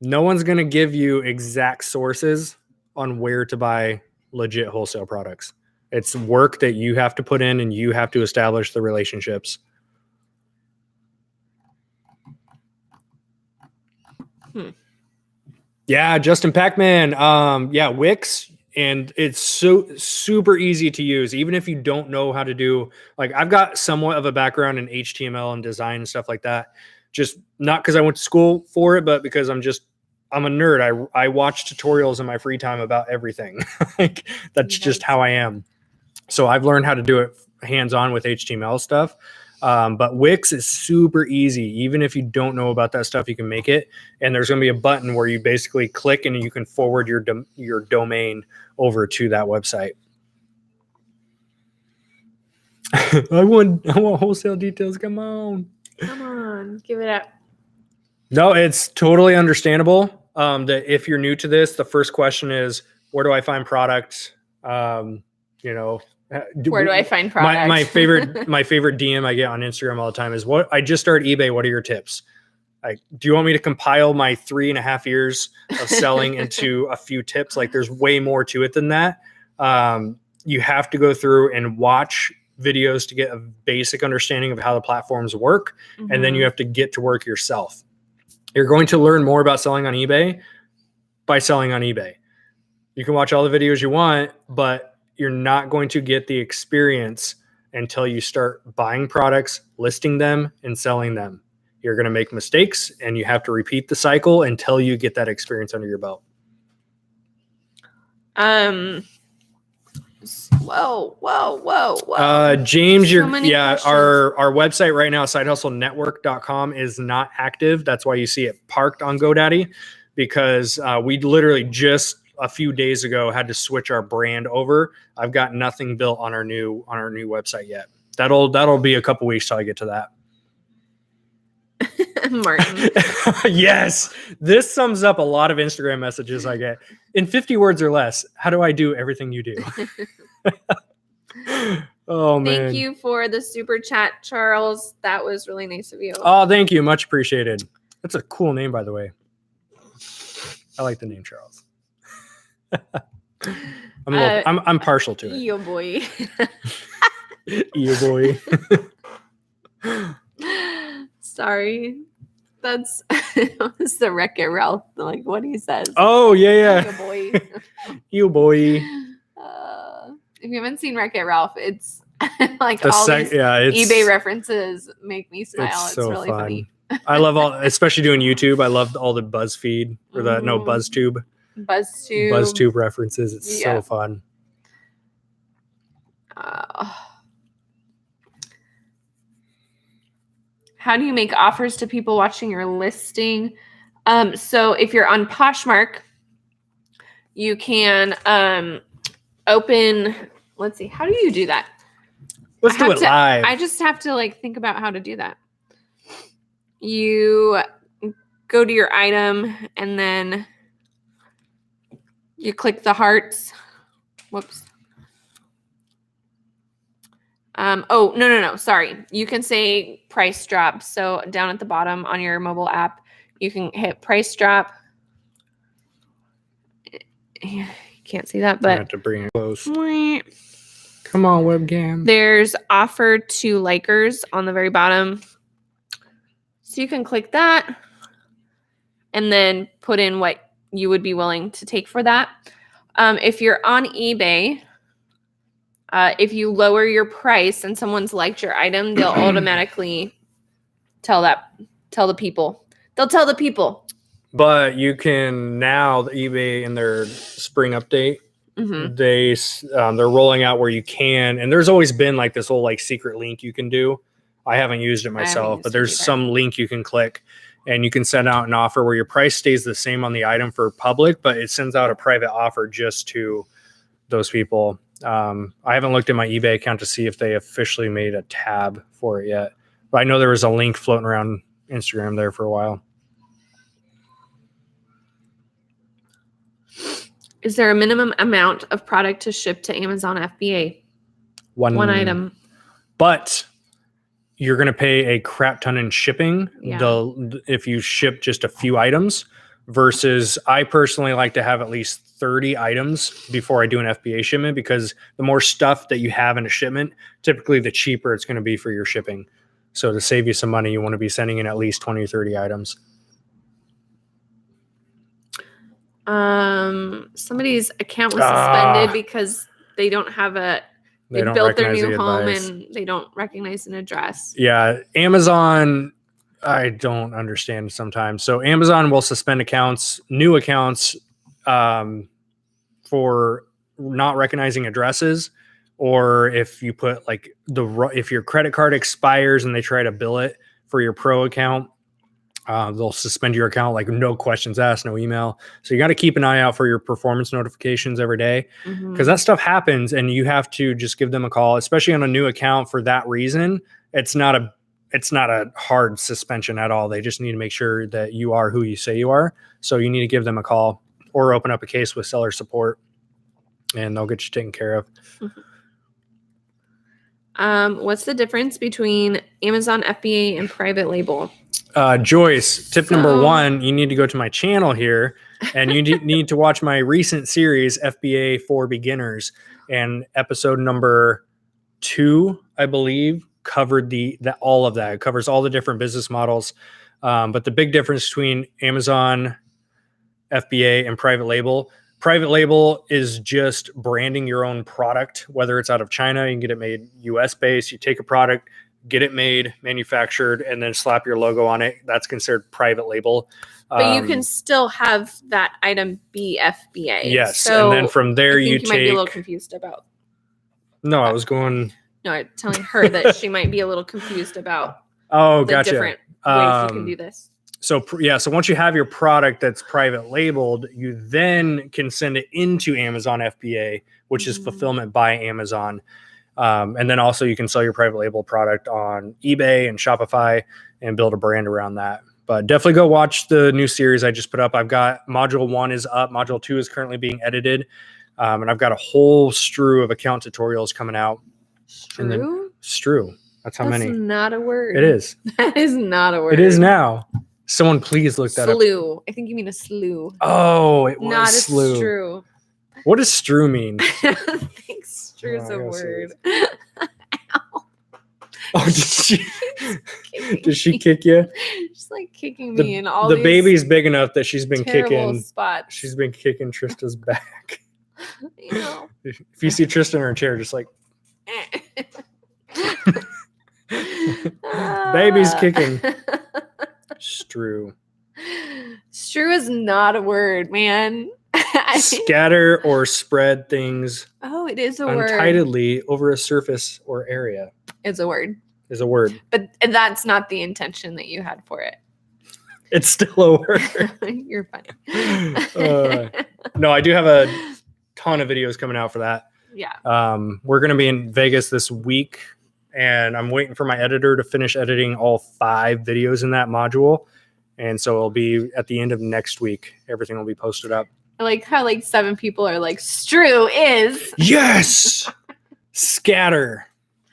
No one's going to give you exact sources on where to buy legit wholesale products. It's work that you have to put in and you have to establish the relationships. Yeah, Justin Pac-Man. Yeah, Wix, and it's so super easy to use. Even if you don't know how to do, like, I've got somewhat of a background in HTML and design and stuff like that. Just not because I went to school for it, but because I'm a nerd. I watch tutorials in my free time about everything. Like that's just how I am. So I've learned how to do it hands-on with HTML stuff. But Wix is super easy. Even if you don't know about that stuff, you can make it. And there's going to be a button where you basically click and you can forward your domain over to that website. I want wholesale details. Come on, give it up. No, it's totally understandable. That if you're new to this, the first question is, where do I find products? Where do I find products? My favorite DM I get on Instagram all the time is, "What I just started eBay. What are your tips?" Like, do you want me to compile my 3.5 years of selling into a few tips? Like, there's way more to it than that. You have to go through and watch videos to get a basic understanding of how the platforms work, and then you have to get to work yourself. You're going to learn more about selling on eBay by selling on eBay. You can watch all the videos you want, but you're not going to get the experience until you start buying products, listing them, and selling them. You're going to make mistakes, and you have to repeat the cycle until you get that experience under your belt. Whoa. James, our website right now, sidehustlenetwork.com, is not active. That's why you see it parked on GoDaddy, because we literally just a few days ago had to switch our brand over. I've got nothing built on our new website yet. That'll be a couple weeks till I get to that. Martin. Yes. This sums up a lot of Instagram messages I get. In 50 words or less, how do I do everything you do? Oh, man. Thank you for the super chat, Charles. That was really nice of you. Oh, thank you. Much appreciated. That's a cool name, by the way. I like the name Charles. I'm partial to it. Yo boy. Yo boy. Sorry. That's was the Wreckit Ralph, like what he says. Oh yeah. Yo boy. You boy. If you haven't seen Wreckit Ralph, it's like these eBay references make me smile. It's so really funny. I love especially doing YouTube. I love all the BuzzFeed or BuzzTube references. It's so fun. How do you make offers to people watching your listing? So if you're on Poshmark, you can open. Let's see. How do you do that? Let's do it live. I just have to think about how to do that. You go to your item and then you click the hearts. Whoops. No. Sorry. You can say price drop. So down at the bottom on your mobile app, you can hit price drop. You can't see that, but I have to bring it close. Come on, webcam. There's offer to likers on the very bottom. So you can click that and then put in what you would be willing to take for that. If you're on eBay, if you lower your price and someone's liked your item, they'll automatically tell the people. They'll tell the people. But you can now, eBay in their spring update, Mm-hmm. They're rolling out where you can, and there's always been like this whole like secret link you can do. I haven't used it myself, but there's some link you can click and you can send out an offer where your price stays the same on the item for public, but it sends out a private offer just to those people. I haven't looked at my eBay account to see if they officially made a tab for it yet, but I know there was a link floating around Instagram there for a while. Is there a minimum amount of product to ship to Amazon FBA? One item. But you're going to pay a crap ton in shipping if you ship just a few items versus I personally like to have at least 30 items before I do an FBA shipment, because the more stuff that you have in a shipment, typically the cheaper it's going to be for your shipping. So to save you some money, you want to be sending in at least 20 or 30 items. Somebody's account was suspended because they don't have they built their new home and they don't recognize an address. Yeah. Amazon, I don't understand sometimes. So Amazon will suspend accounts, new accounts, for not recognizing addresses, or if you put like if your credit card expires and they try to bill it for your pro account, they'll suspend your account, like no questions asked, no email. So you got to keep an eye out for your performance notifications every day, because that stuff happens and you have to just give them a call, especially on a new account. For that reason, it's not a hard suspension at all. They just need to make sure that you are who you say you are. So you need to give them a call or open up a case with seller support and they'll get you taken care of. What's the difference between Amazon FBA and private label? Joyce, tip number one, you need to go to my channel here and you need to watch my recent series, FBA for Beginners, and episode number 2, I believe, covered all of that. It covers all the different business models. But the big difference between Amazon FBA and private label is just branding your own product, whether it's out of China, you can get it made US based. You take a product, get it made, manufactured, and then slap your logo on it. That's considered private label. But you can still have that item be FBA. Yes. So and then from there you might be a little confused about. No, I was going. No, I'm telling her that she might be a little confused about the gotcha. Different ways you can do this. So once you have your product that's private labeled, you then can send it into Amazon FBA, which is fulfillment by Amazon. And then also you can sell your private label product on eBay and Shopify and build a brand around that. But definitely go watch the new series I just put up. I've got module 1 is up. Module 2 is currently being edited. And I've got a whole strew of account tutorials coming out. Strew? That's how many. That's not a word. It is. That is not a word. It is now. Someone please look that up. Slew. I think you mean a slew. Oh, it was not slew. A strew. What does strew mean? I think strew is a word. Ow. Oh, did she kick you? She's like kicking me in all the these baby's big enough that she's been kicking spots. She's been kicking Trista's back. You know. If you see Trista in her chair, just like baby's kicking. Strew. Strew is not a word, man. Scatter or spread things. Oh, it is a word. Untidily over a surface or area. It's a word. Is a word. But that's not the intention that you had for it. It's still a word. You're funny. No, I do have a ton of videos coming out for that. Yeah. We're going to be in Vegas this week, and I'm waiting for my editor to finish editing all 5 videos in that module. And so it'll be at the end of next week. Everything will be posted up. I like how 7 people are like, Strew is. Yes. Scatter.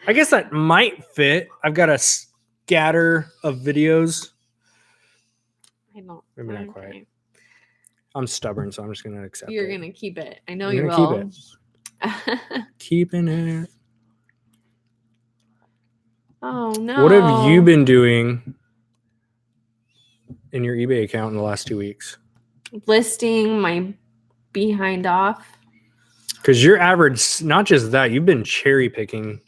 I guess that might fit. I've got a scatter of videos. I don't. Maybe not quite. I'm stubborn, so I'm just going to accept You're it. going to keep it. I know you will. Keep it. Keeping it. Oh, no. What have you been doing in your eBay account in the last 2 weeks? Listing my behind off. Because your average, not just that, you've been cherry picking.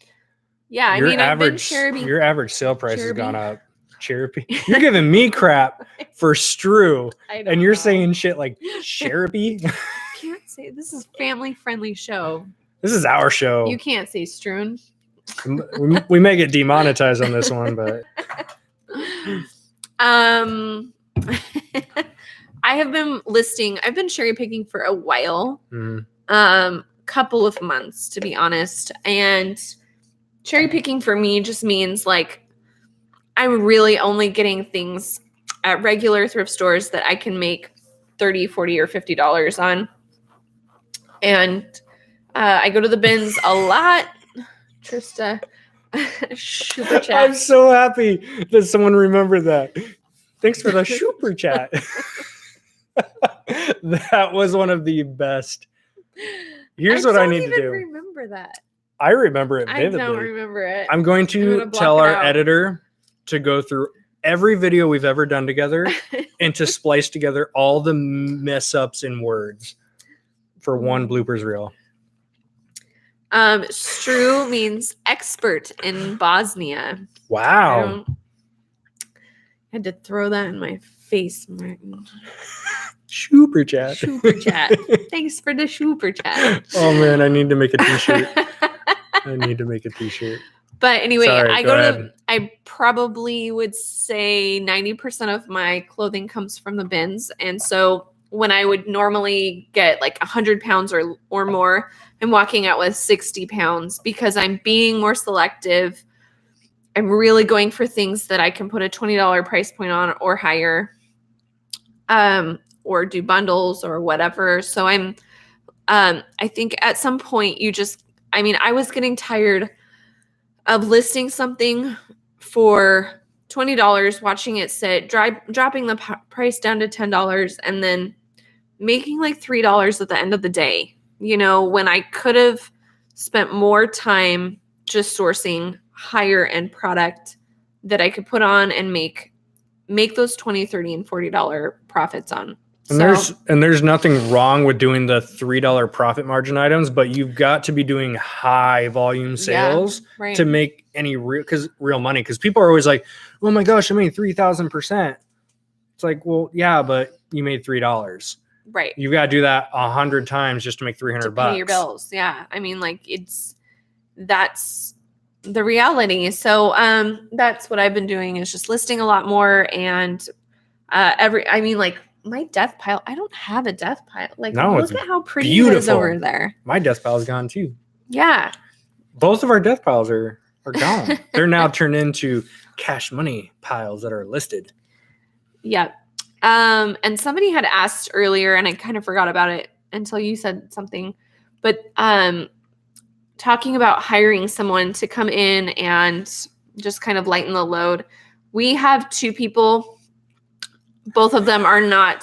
Yeah, I mean, I've been cherry. Your average sale price has gone up. Cherry. You're giving me crap for Strew, and you're saying shit like cherry. Can't say this is family friendly show. This is our show. You can't say strewn. We may get demonetized on this one, but I have been cherry picking for a while. Couple of months, to be honest. And cherry picking for me just means like I'm really only getting things at regular thrift stores that I can make $30, $40, or $50 on. And I go to the bins a lot. Trista, super chat. I'm so happy that someone remembered that. Thanks for the super chat. That was one of the best. Here's what I need to do. I don't even remember that. I remember it vividly. I don't remember it. I'm going to tell our editor to go through every video we've ever done together and to splice together all the mess ups in words for one bloopers reel. Stru means expert in Bosnia. Wow. I had to throw that in my face, Martin. Super chat. Super chat. Thanks for the super chat. Oh man, I need to make a t-shirt. But anyway, sorry, I probably would say 90% of my clothing comes from the bins. And so when I would normally get like 100 pounds or more, I'm walking out with 60 pounds because I'm being more selective. I'm really going for things that I can put a $20 price point on or higher, or do bundles or whatever. So I think at some point I was getting tired of listing something for $20, watching it sit, dropping the price down to $10, and then making like $3 at the end of the day, when I could have spent more time just sourcing higher end product that I could put on and make those $20, $30, and $40 profits on. And there's nothing wrong with doing the $3 profit margin items, but you've got to be doing high volume sales to make any real money. Because people are always like, "Oh my gosh, I made 3,000%." It's like, well, yeah, but you made $3. Right. You've got to do that 100 times just to make $300. Pay your bills. Yeah. I mean, like that's the reality. So that's what I've been doing, is just listing a lot more. And my death pile, I don't have a death pile. Like, no, look at how pretty it is over there. My death pile is gone too. Yeah. Both of our death piles are gone. They're now turned into cash money piles that are listed. Yep. And somebody had asked earlier, and I kind of forgot about it until you said something, but talking about hiring someone to come in and just kind of lighten the load. We have 2 people. Both of them are not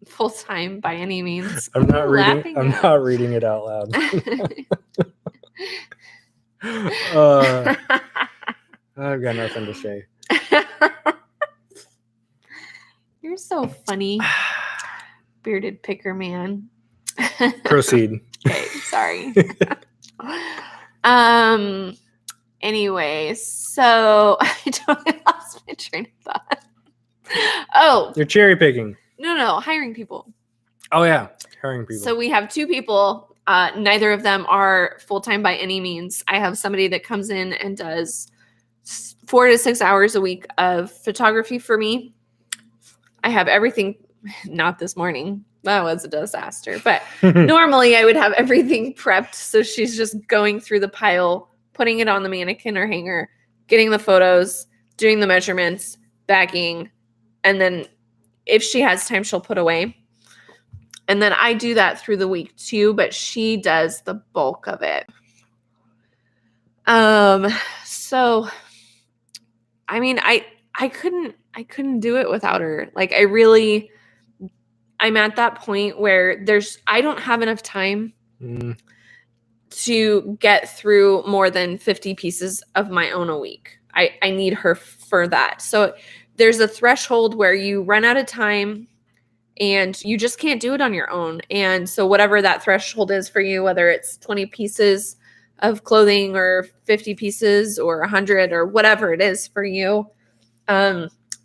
full-time by any means. I'm not reading it out loud. I've got nothing to say. You're so funny, bearded picker man. Proceed. Okay, sorry. Anyway, so I totally lost my train of thought. Oh, you're cherry picking. No, hiring people. Oh yeah, hiring people. So we have 2 people. Neither of them are full-time by any means. I have somebody that comes in and does 4 to 6 hours a week of photography for me. I have everything, not this morning. That was a disaster. But normally I would have everything prepped. So she's just going through the pile, putting it on the mannequin or hanger, getting the photos, doing the measurements, bagging. And then if she has time, she'll put away. And then I do that through the week too, but she does the bulk of it. So, I mean, I couldn't do it without her. Like, I'm at that point where I don't have enough time to get through more than 50 pieces of my own a week. I need her for that. So there's a threshold where you run out of time and you just can't do it on your own. And so whatever that threshold is for you, whether it's 20 pieces of clothing or 50 pieces or 100 or whatever it is for you,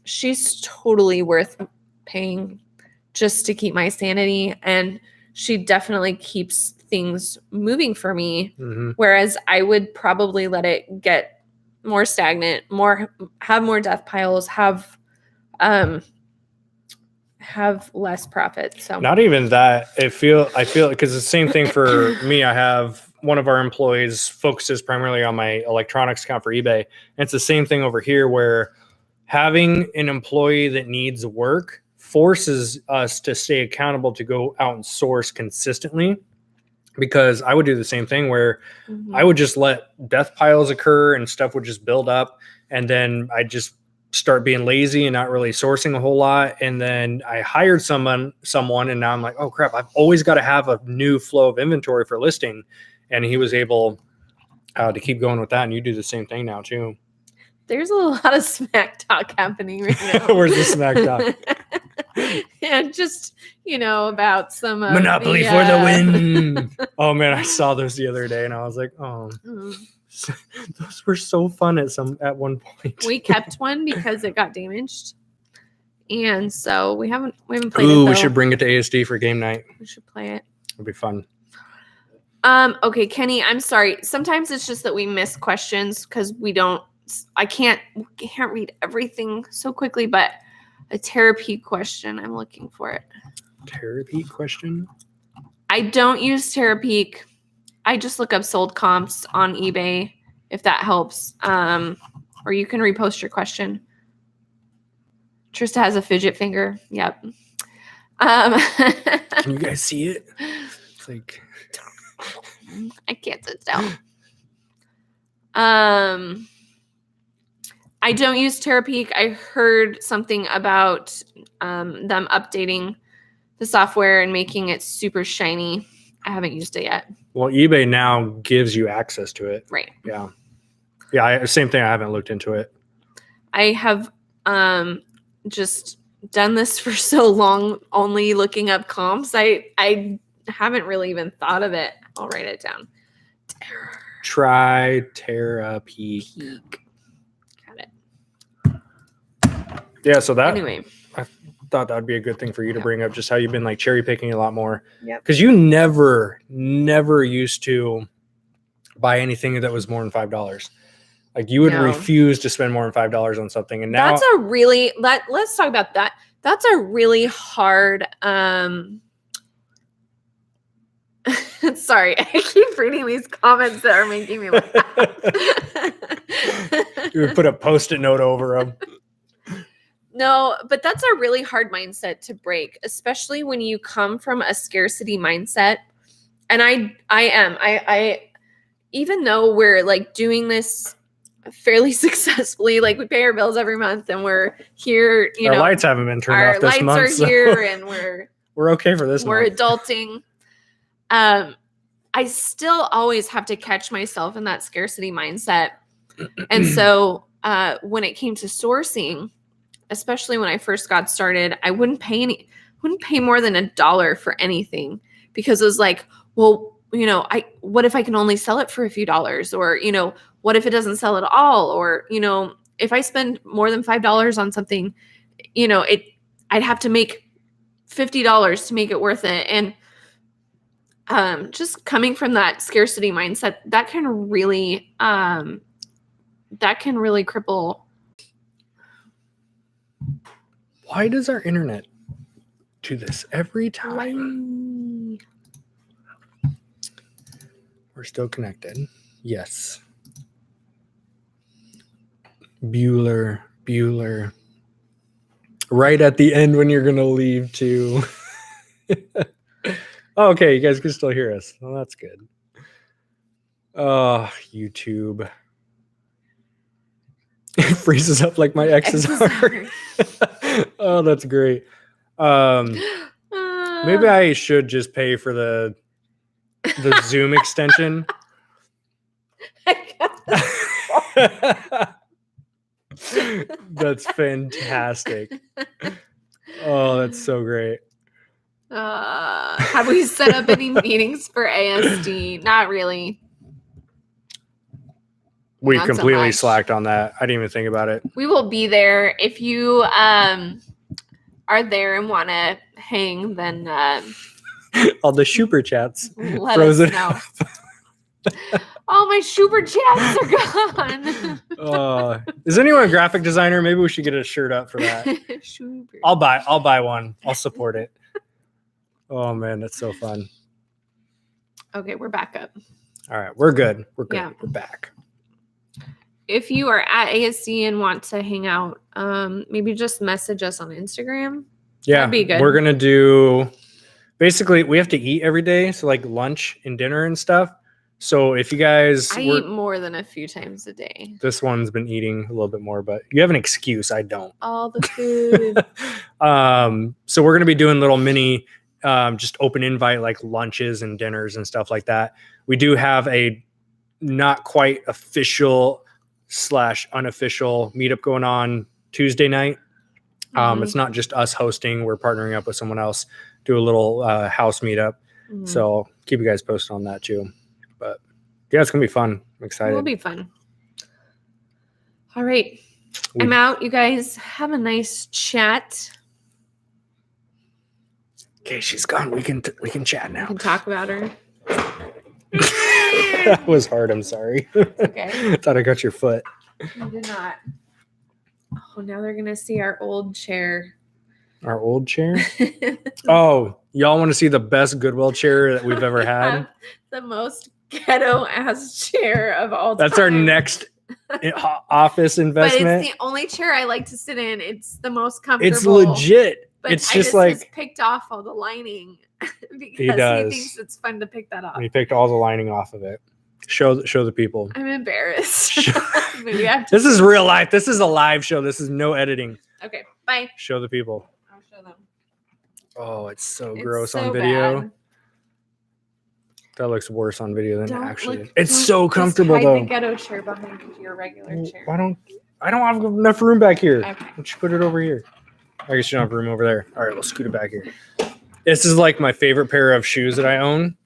she's totally worth paying just to keep my sanity. And she definitely keeps things moving for me. Mm-hmm. Whereas I would probably let it get more stagnant, have more death piles, have less profit. So not even that. I feel because it's the same thing for me. I have one of our employees focuses primarily on my electronics account for eBay. And it's the same thing over here where having an employee that needs work forces us to stay accountable to go out and source consistently, because I would do the same thing where I would just let death piles occur and stuff would just build up. And then I just start being lazy and not really sourcing a whole lot. And then I hired someone, and now I'm like, oh crap, I've always got to have a new flow of inventory for listing. And he was able to keep going with that. And you do the same thing now too. There's a lot of smack talk happening right now. Where's the smack talk? Yeah, just, about some Monopoly for the win. Oh man, I saw those the other day and I was like, oh, those were so fun at one point. We kept one because it got damaged. And so we haven't played it. Ooh, we should bring it to ASD for game night. We should play it. It'll be fun. Okay, Kenny, I'm sorry. Sometimes it's just that we miss questions because I can't read everything so quickly, but a Terapeak question. I'm looking for it. Terapeak question? I don't use Terapeak. I just look up sold comps on eBay, if that helps. Or you can repost your question. Trista has a fidget finger. Yep. Can you guys see it? It's like I can't sit down. I don't use Terapeak. I heard something about them updating the software and making it super shiny. I haven't used it yet. Well, eBay now gives you access to it. Right. Yeah. Yeah, same thing. I haven't looked into it. I have just done this for so long, only looking up comps. I haven't really even thought of it. I'll write it down. Try Terapeak. Got it. Yeah, so that anyway, I thought that would be a good thing for you to bring up, just how you've been like cherry picking a lot more. Yeah. Because you never used to buy anything that was more than $5. Like you would refuse to spend more than $5 on something. And now that's a really let's talk about that. That's a really hard sorry, I keep reading these comments that are making me laugh. You would put a Post-it note over them. No, but that's a really hard mindset to break, especially when you come from a scarcity mindset. And I even though we're like doing this fairly successfully, like we pay our bills every month and we're here, our lights haven't been turned off this month. Our lights are here and we're okay for this month. We're adulting. I still always have to catch myself in that scarcity mindset. And so when it came to sourcing, especially when I first got started, I wouldn't pay more than $1 for anything, because it was like, well, what if I can only sell it for a few dollars, or, what if it doesn't sell at all? Or, if I spend more than $5 on something, I'd have to make $50 to make it worth it. And just coming from that scarcity mindset, that can really cripple. Why does our internet do this every time? We're still connected. Yes. Bueller. Right at the end when you're going to leave too. Okay, you guys can still hear us. Well, that's good. Oh, YouTube. It freezes up like my ex's heart. Oh, that's great. Maybe I should just pay for the Zoom extension. That's fantastic. Oh, that's so great. Have we set up any meetings for ASD? Not really. We completely slacked on that. I didn't even think about it. We will be there. If you are there and want to hang, then All the super chats. Let frozen. us know. All my super chats are gone. Is anyone a graphic designer? Maybe we should get a shirt up for that. I'll buy one. I'll support it. Oh man, that's so fun. Okay, we're back up. All right, we're good. We're good. Yeah. We're back. If you are at ASC and want to hang out, maybe just message us on Instagram. Yeah, that'd be good. We're gonna do. Basically, we have to eat every day, so like lunch and dinner and stuff. So if you guys, I eat more than a few times a day. This one's been eating a little bit more, but you have an excuse. I don't. All the food. So we're gonna be doing little mini, just open invite like lunches and dinners and stuff like that. We do have a not quite official / unofficial meetup going on Tuesday night. It's not just us hosting. We're partnering up with someone else, do a little house meetup. So I'll keep you guys posted on that too. But yeah, it's going to be fun. I'm excited. It will be fun. All right. I'm out. You guys have a nice chat. Okay, she's gone. We can chat now. We can talk about her. That was hard. I'm sorry. Okay. I thought I got your foot. I did not. Oh, now they're going to see our old chair. Our old chair? Oh, y'all want to see the best Goodwill chair that we've ever had? The most ghetto ass chair of all time. That's our next office investment. But it's the only chair I like to sit in. It's the most comfortable. It's legit. But it's I just like has picked off all the lining because he thinks it's fun to pick that off. He picked all the lining off of it. Show the people. I'm embarrassed. Maybe I have to. This is real life. This is a live show. This is no editing. Okay, bye. Show the people. I'll show them. Oh, it's so It's gross so on video. bad. That looks worse on video than Don't actually. look- It's don't- so just comfortable hide though. the ghetto chair behind your regular chair. I don't have enough room back here. Okay. Why don't you put it over here? I guess you don't have room over there. All right, we'll scoot it back here. This is like my favorite pair of shoes that I own.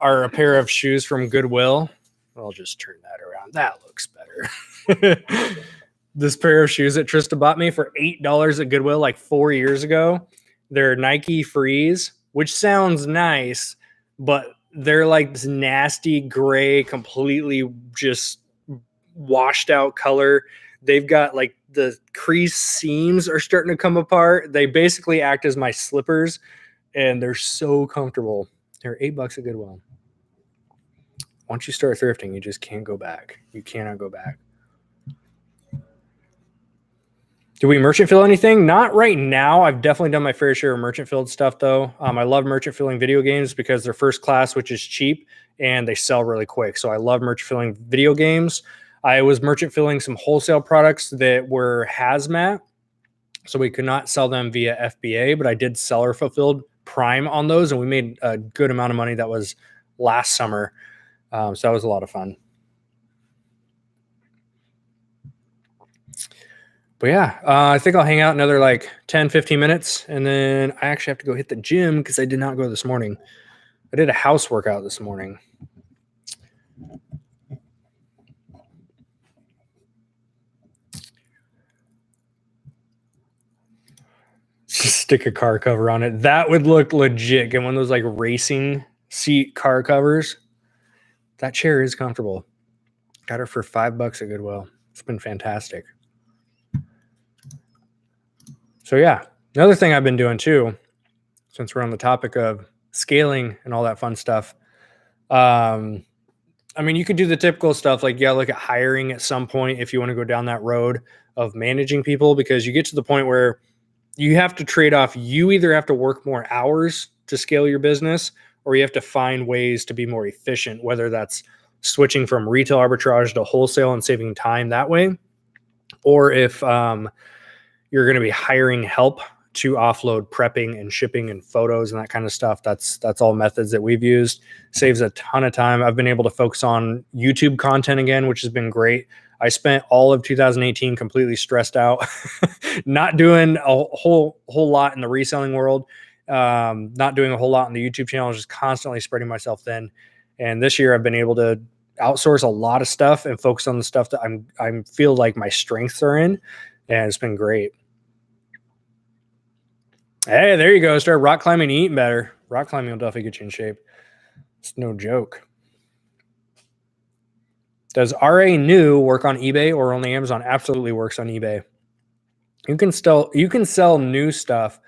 Are a pair of shoes from Goodwill. I'll just turn that around. That looks better. This pair of shoes that Trista bought me for $8 at Goodwill like 4 years ago. They're Nike Frees, which sounds nice, but they're like this nasty gray, completely just washed out color. They've got like the crease seams are starting to come apart. They basically act as my slippers, and they're so comfortable. They're $8 at Goodwill. Once you start thrifting, you just can't go back. You cannot go back. Do we merchant fill anything? Not right now. I've definitely done my fair share of merchant filled stuff though. I love merchant filling video games because they're first class, which is cheap, and they sell really quick. So I love merchant filling video games. I was merchant filling some wholesale products that were hazmat. So we could not sell them via FBA, but I did seller fulfilled Prime on those, and we made a good amount of money. That was last summer. So that was a lot of fun. But yeah, I think I'll hang out another like 10, 15 minutes. And then I actually have to go hit the gym because I did not go this morning. I did a house workout this morning. Just stick a car cover on it. That would look legit. Get one of those like racing seat car covers. That chair is comfortable. Got her for $5 at Goodwill. It's been fantastic. So yeah, another thing I've been doing too, since we're on the topic of scaling and all that fun stuff. I mean, you could do the typical stuff like, yeah, look at hiring at some point if you want to go down that road of managing people, because you get to the point where you have to trade off. You either have to work more hours to scale your business, or you have to find ways to be more efficient, whether that's switching from retail arbitrage to wholesale and saving time that way, or if you're going to be hiring help to offload prepping and shipping and photos and that kind of stuff. That's all methods that we've used. Saves a ton of time. I've been able to focus on YouTube content again, which has been great. I spent all of 2018 completely stressed out, not doing a whole lot in the reselling world, not doing a whole lot on the YouTube channel, just constantly spreading myself thin. And this year I've been able to outsource a lot of stuff and focus on the stuff that I feel like my strengths are in. And it's been great. Hey, there you go. Start rock climbing and eating better. Rock climbing will definitely get you in shape. It's no joke. Does RA New work on eBay or only Amazon? Absolutely works on eBay. You can sell new stuff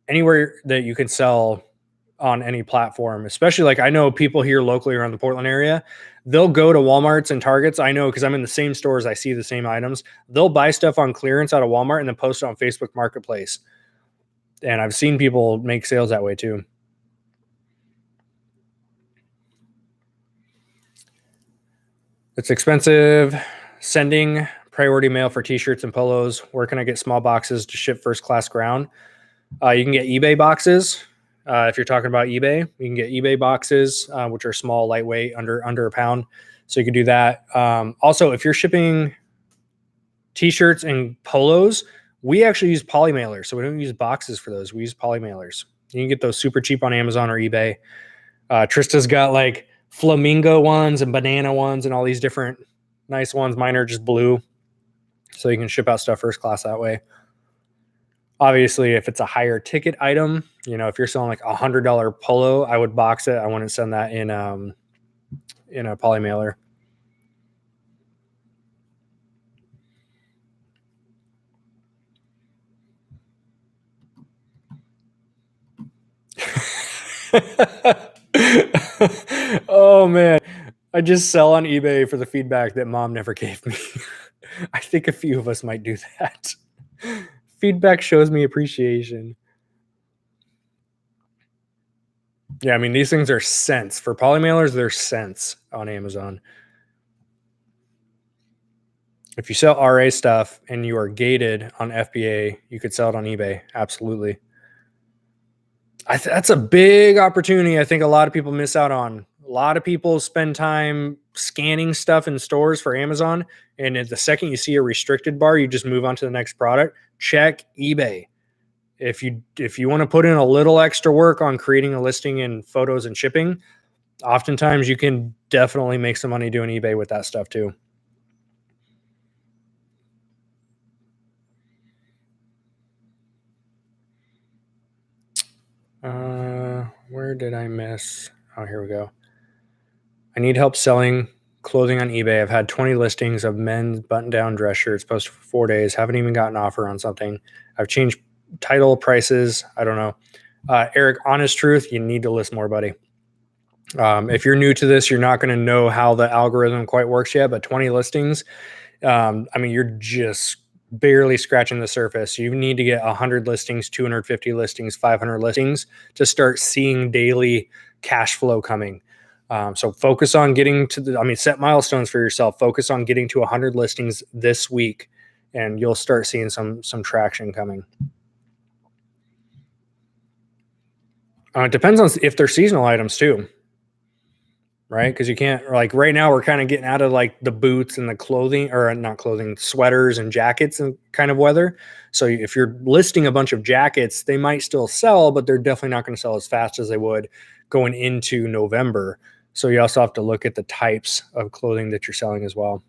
anywhere that you can sell on any platform, especially like I know people here locally around the Portland area, they'll go to Walmarts and Targets. I know because I'm in the same stores, I see the same items. They'll buy stuff on clearance out of Walmart and then post it on Facebook Marketplace. And I've seen people make sales that way too. It's expensive sending priority mail for t-shirts and polos. Where can I get small boxes to ship first class ground? You can get eBay boxes. If you're talking about eBay, you can get eBay boxes, which are small, lightweight, under a pound. So you can do that. Also, if you're shipping t-shirts and polos, we actually use poly mailers. So we don't use boxes for those. We use poly mailers. You can get those super cheap on Amazon or eBay. Trista's got like flamingo ones and banana ones and all these different nice ones. Mine are just blue. So you can ship out stuff first class that way. Obviously, if it's a higher ticket item, if you're selling like $100 polo, I would box it. I wouldn't send that in a poly mailer. Oh man, I just sell on eBay for the feedback that mom never gave me. I think a few of us might do that. Feedback shows me appreciation. Yeah, I mean, these things are cents. For poly mailers, they're cents on Amazon. If you sell RA stuff and you are gated on FBA, you could sell it on eBay. Absolutely. That's a big opportunity I think a lot of people miss out on. A lot of people spend time scanning stuff in stores for Amazon, and at the second you see a restricted bar, you just move on to the next product. Check eBay. If you want to put in a little extra work on creating a listing and photos and shipping, oftentimes you can definitely make some money doing eBay with that stuff too. Where did I miss? Oh, here we go. I need help selling clothing on eBay. I've had 20 listings of men's button-down dress shirts posted for 4 days. Haven't even gotten an offer on something. I've changed title, prices. I don't know. Eric, honest truth, you need to list more, buddy. If you're new to this, you're not going to know how the algorithm quite works yet, but 20 listings, you're just barely scratching the surface. You need to get 100 listings, 250 listings, 500 listings to start seeing daily cash flow coming. So focus on getting to set milestones for yourself. Focus on getting to 100 listings this week, and you'll start seeing some traction coming. It depends on if they're seasonal items too, right? Because you can't, like right now we're kind of getting out of like the boots and the clothing, or not clothing, sweaters and jackets and kind of weather. So if you're listing a bunch of jackets, they might still sell, but they're definitely not going to sell as fast as they would going into November. So you also have to look at the types of clothing that you're selling as well.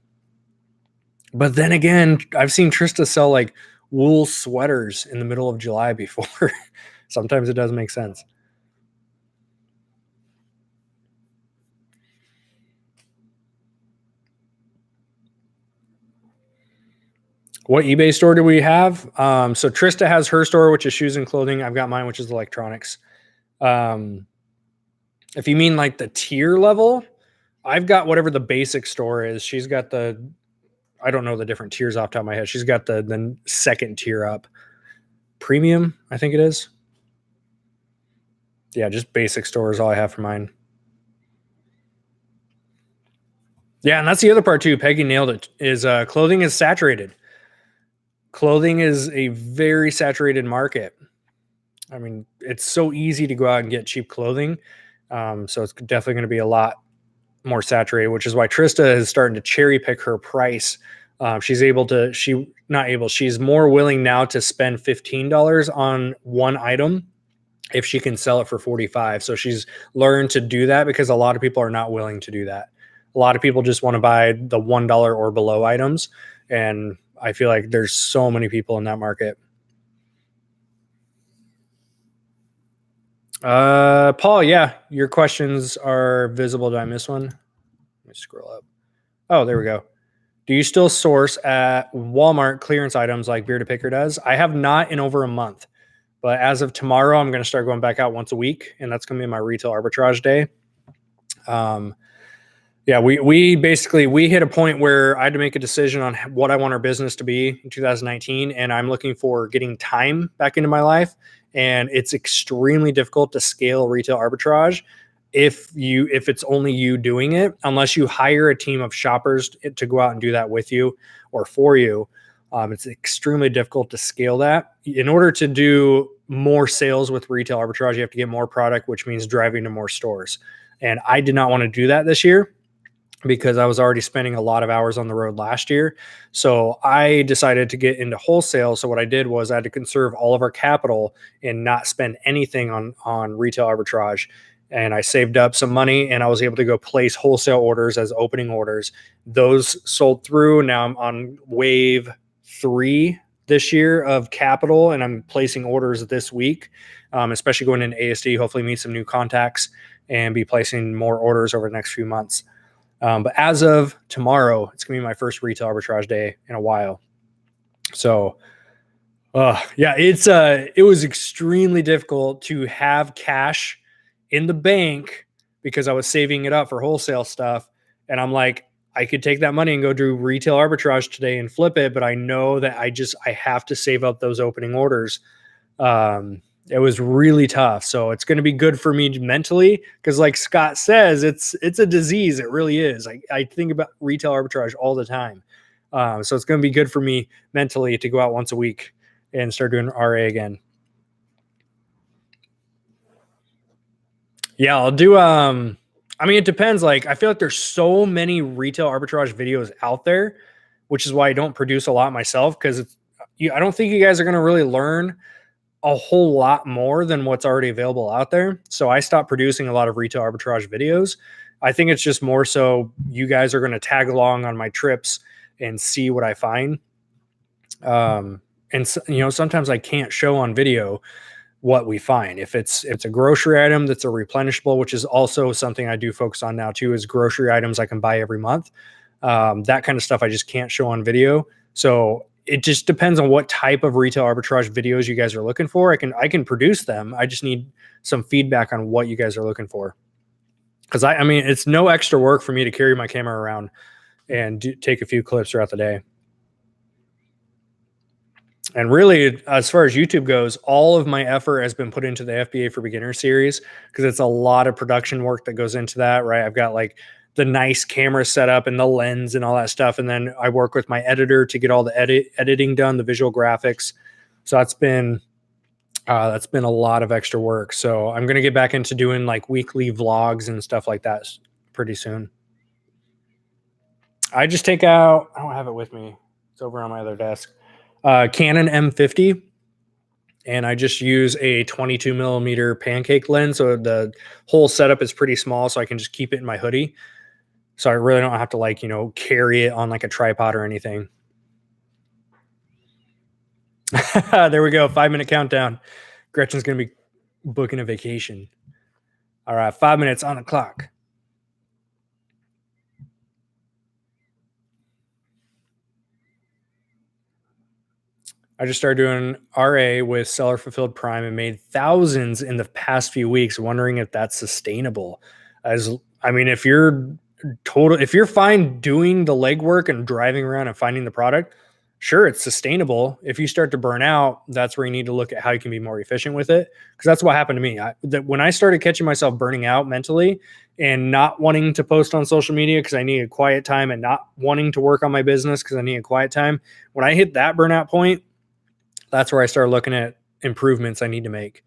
But then again, I've seen Trista sell like wool sweaters in the middle of July before. Sometimes it does make sense. What eBay store do we have? So Trista has her store, which is shoes and clothing. I've got mine, which is electronics. If you mean like the tier level, I've got whatever the basic store is. She's got I don't know the different tiers off the top of my head. She's got the second tier up. Premium, I think it is. Yeah, just basic store is all I have for mine. Yeah, and that's the other part too. Peggy nailed it. Is clothing is saturated. Clothing is a very saturated market. I mean, it's so easy to go out and get cheap clothing. So it's definitely going to be a lot more saturated, which is why Trista is starting to cherry pick her price. She's more willing now to spend $15 on one item if she can sell it for $45. So she's learned to do that because a lot of people are not willing to do that. A lot of people just want to buy the $1 or below items. And I feel like there's so many people in that market. Paul, yeah, your questions are visible. Did I miss one? Let me scroll up. Oh, there we go. Do you still source at Walmart clearance items like Beer to Picker does? I have not in over a month, but as of tomorrow, I'm going to start going back out once a week, and that's going to be my retail arbitrage day. Yeah, we basically hit a point where I had to make a decision on what I want our business to be in 2019, and I'm looking for getting time back into my life. And it's extremely difficult to scale retail arbitrage if it's only you doing it, unless you hire a team of shoppers to go out and do that with you or for you. It's extremely difficult to scale that. In order to do more sales with retail arbitrage, you have to get more product, which means driving to more stores. And I did not want to do that this year, because I was already spending a lot of hours on the road last year. So I decided to get into wholesale. So what I did was I had to conserve all of our capital and not spend anything on retail arbitrage. And I saved up some money, and I was able to go place wholesale orders as opening orders. Those sold through. Now I'm on wave 3 this year of capital, and I'm placing orders this week, especially going into ASD, hopefully meet some new contacts and be placing more orders over the next few months. But as of tomorrow, it's going to be my first retail arbitrage day in a while. So, yeah, it was extremely difficult to have cash in the bank because I was saving it up for wholesale stuff. And I'm like, I could take that money and go do retail arbitrage today and flip it. But I know that I have to save up those opening orders. It was really tough. So it's going to be good for me mentally, because like Scott says, it's a disease. It really is. I think about retail arbitrage all the time. So it's going to be good for me mentally to go out once a week and start doing RA again. Yeah, I'll do, I mean, it depends. Like, I feel like there's so many retail arbitrage videos out there, which is why I don't produce a lot myself. Cause I don't think you guys are going to really learn a whole lot more than what's already available out there. So I stopped producing a lot of retail arbitrage videos. I think it's just more so you guys are going to tag along on my trips and see what I find. And sometimes I can't show on video what we find. If it's a grocery item that's a replenishable, which is also something I do focus on now too, is grocery items I can buy every month. That kind of stuff I just can't show on video. So it just depends on what type of retail arbitrage videos you guys are looking for. I can produce them. I just need some feedback on what you guys are looking for. Because I mean, it's no extra work for me to carry my camera around and take a few clips throughout the day. And really, as far as YouTube goes, all of my effort has been put into the FBA for Beginners series, because it's a lot of production work that goes into that, right? I've got like the nice camera setup and the lens and all that stuff. And then I work with my editor to get all the editing done, the visual graphics. So that's been a lot of extra work. So I'm going to get back into doing like weekly vlogs and stuff like that pretty soon. I just take out, I don't have it with me. It's over on my other desk. Canon M50. And I just use a 22 millimeter pancake lens. So the whole setup is pretty small, so I can just keep it in my hoodie. So I really don't have to carry it on like a tripod or anything. There we go. 5-minute countdown. Gretchen's going to be booking a vacation. All right. 5 minutes on the clock. I just started doing RA with Seller Fulfilled Prime and made thousands in the past few weeks, wondering if that's sustainable. If you're fine doing the legwork and driving around and finding the product, sure, it's sustainable. If you start to burn out, that's where you need to look at how you can be more efficient with it. Because that's what happened to me. When I started catching myself burning out mentally and not wanting to post on social media because I needed quiet time, and not wanting to work on my business because I needed quiet time, when I hit that burnout point, that's where I started looking at improvements I need to make.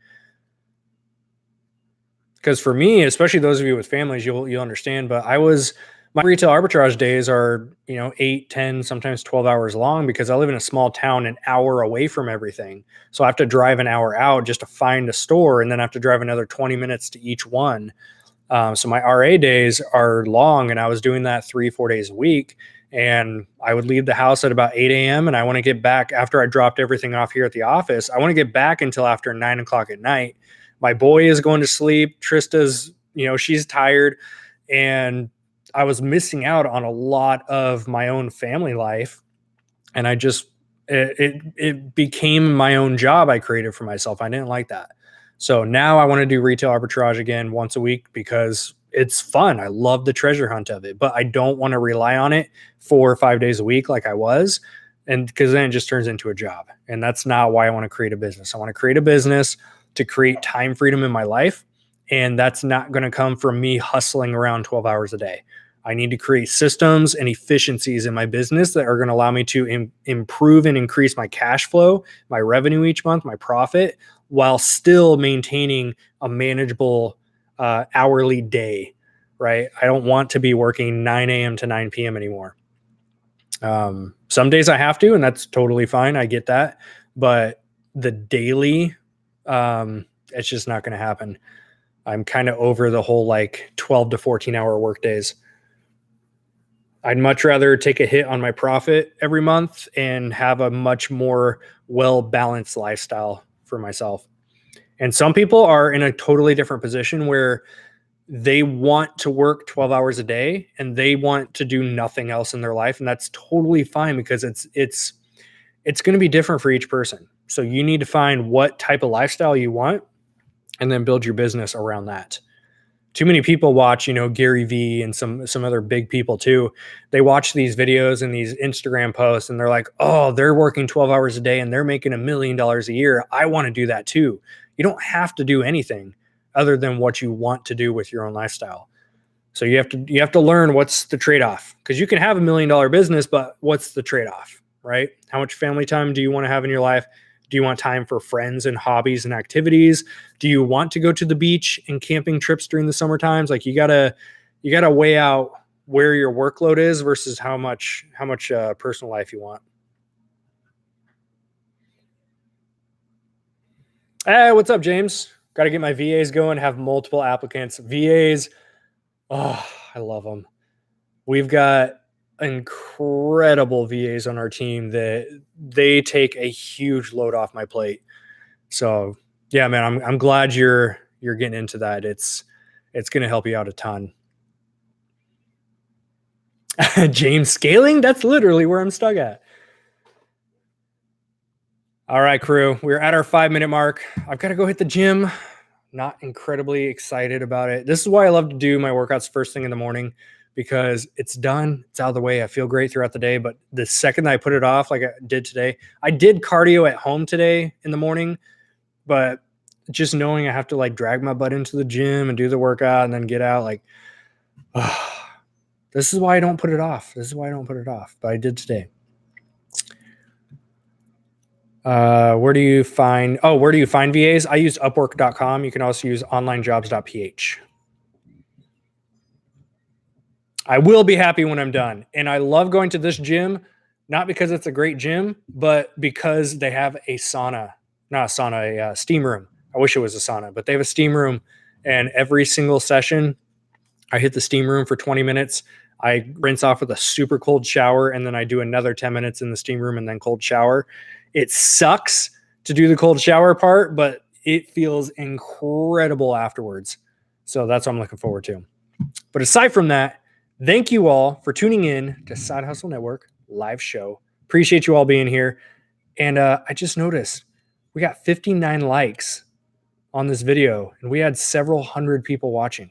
Because for me, especially those of you with families, you'll understand, but my retail arbitrage days are, 8, 10, sometimes 12 hours long, because I live in a small town an hour away from everything. So I have to drive an hour out just to find a store, and then I have to drive another 20 minutes to each one. So my RA days are long, and I was doing that 3-4 days a week. And I would leave the house at about 8 a.m. and I want to get back after I dropped everything off here at the office. I want to get back until after 9 o'clock at night. My boy is going to sleep. Trista's, she's tired. And I was missing out on a lot of my own family life. And it became my own job I created for myself. I didn't like that. So now I want to do retail arbitrage again once a week because it's fun. I love the treasure hunt of it, but I don't want to rely on it 4 or 5 days a week like I was. And because then it just turns into a job. And that's not why I want to create a business. I want to create a business to create time freedom in my life. And that's not going to come from me hustling around 12 hours a day. I need to create systems and efficiencies in my business that are going to allow me to improve and increase my cash flow, my revenue each month, my profit, while still maintaining a manageable hourly day, right? I don't want to be working 9 a.m. to 9 p.m. anymore. Some days I have to, and that's totally fine. I get that. But the daily, it's just not going to happen. I'm kind of over the whole 12 to 14 hour work days. I'd much rather take a hit on my profit every month and have a much more well-balanced lifestyle for myself. And some people are in a totally different position where they want to work 12 hours a day and they want to do nothing else in their life. And that's totally fine because it's going to be different for each person. So you need to find what type of lifestyle you want and then build your business around that. Too many people watch, Gary Vee and some other big people too. They watch these videos and these Instagram posts and they're like, oh, they're working 12 hours a day and they're making $1 million a year. I want to do that too. You don't have to do anything other than what you want to do with your own lifestyle. So you have to learn what's the trade-off, because you can have $1 million business, but what's the trade-off, right? How much family time do you want to have in your life? Do you want time for friends and hobbies and activities? Do you want to go to the beach and camping trips during the summer times? You gotta weigh out where your workload is versus how much personal life you want. Hey, what's up, James? Got to get my VAs going, have multiple applicants. VAs, oh, I love them. We've got incredible VAs on our team that they take a huge load off my plate. So yeah, man, I'm glad you're getting into that. It's going to help you out a ton. James, scaling? That's literally where I'm stuck at. All right, crew, we're at our 5-minute mark. I've got to go hit the gym. Not incredibly excited about it. This is why I love to do my workouts first thing in the morning, because it's done. It's out of the way. I feel great throughout the day. But the second that I put it off, like I did today, I did cardio at home today in the morning, but just knowing I have to drag my butt into the gym and do the workout and then get out, this is why I don't put it off. But I did today. Where do you find VAs? I use Upwork.com. You can also use onlinejobs.ph. I will be happy when I'm done. And I love going to this gym, not because it's a great gym, but because they have a steam room. I wish it was a sauna, but they have a steam room. And every single session, I hit the steam room for 20 minutes. I rinse off with a super cold shower, and then I do another 10 minutes in the steam room and then cold shower. It sucks to do the cold shower part, but it feels incredible afterwards. So that's what I'm looking forward to. But aside from that, thank you all for tuning in to Side Hustle Network live show. Appreciate you all being here. And I just noticed we got 59 likes on this video, and we had several hundred people watching.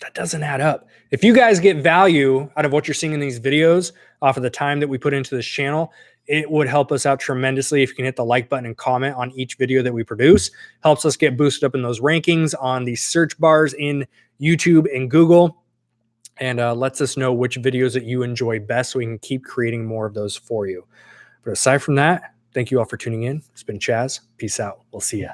That doesn't add up. If you guys get value out of what you're seeing in these videos off of the time that we put into this channel, it would help us out tremendously if you can hit the like button and comment on each video that we produce. Helps us get boosted up in those rankings on the search bars in YouTube and Google, and lets us know which videos that you enjoy best so we can keep creating more of those for you. But aside from that, thank you all for tuning in. It's been Chaz. Peace out. We'll see ya.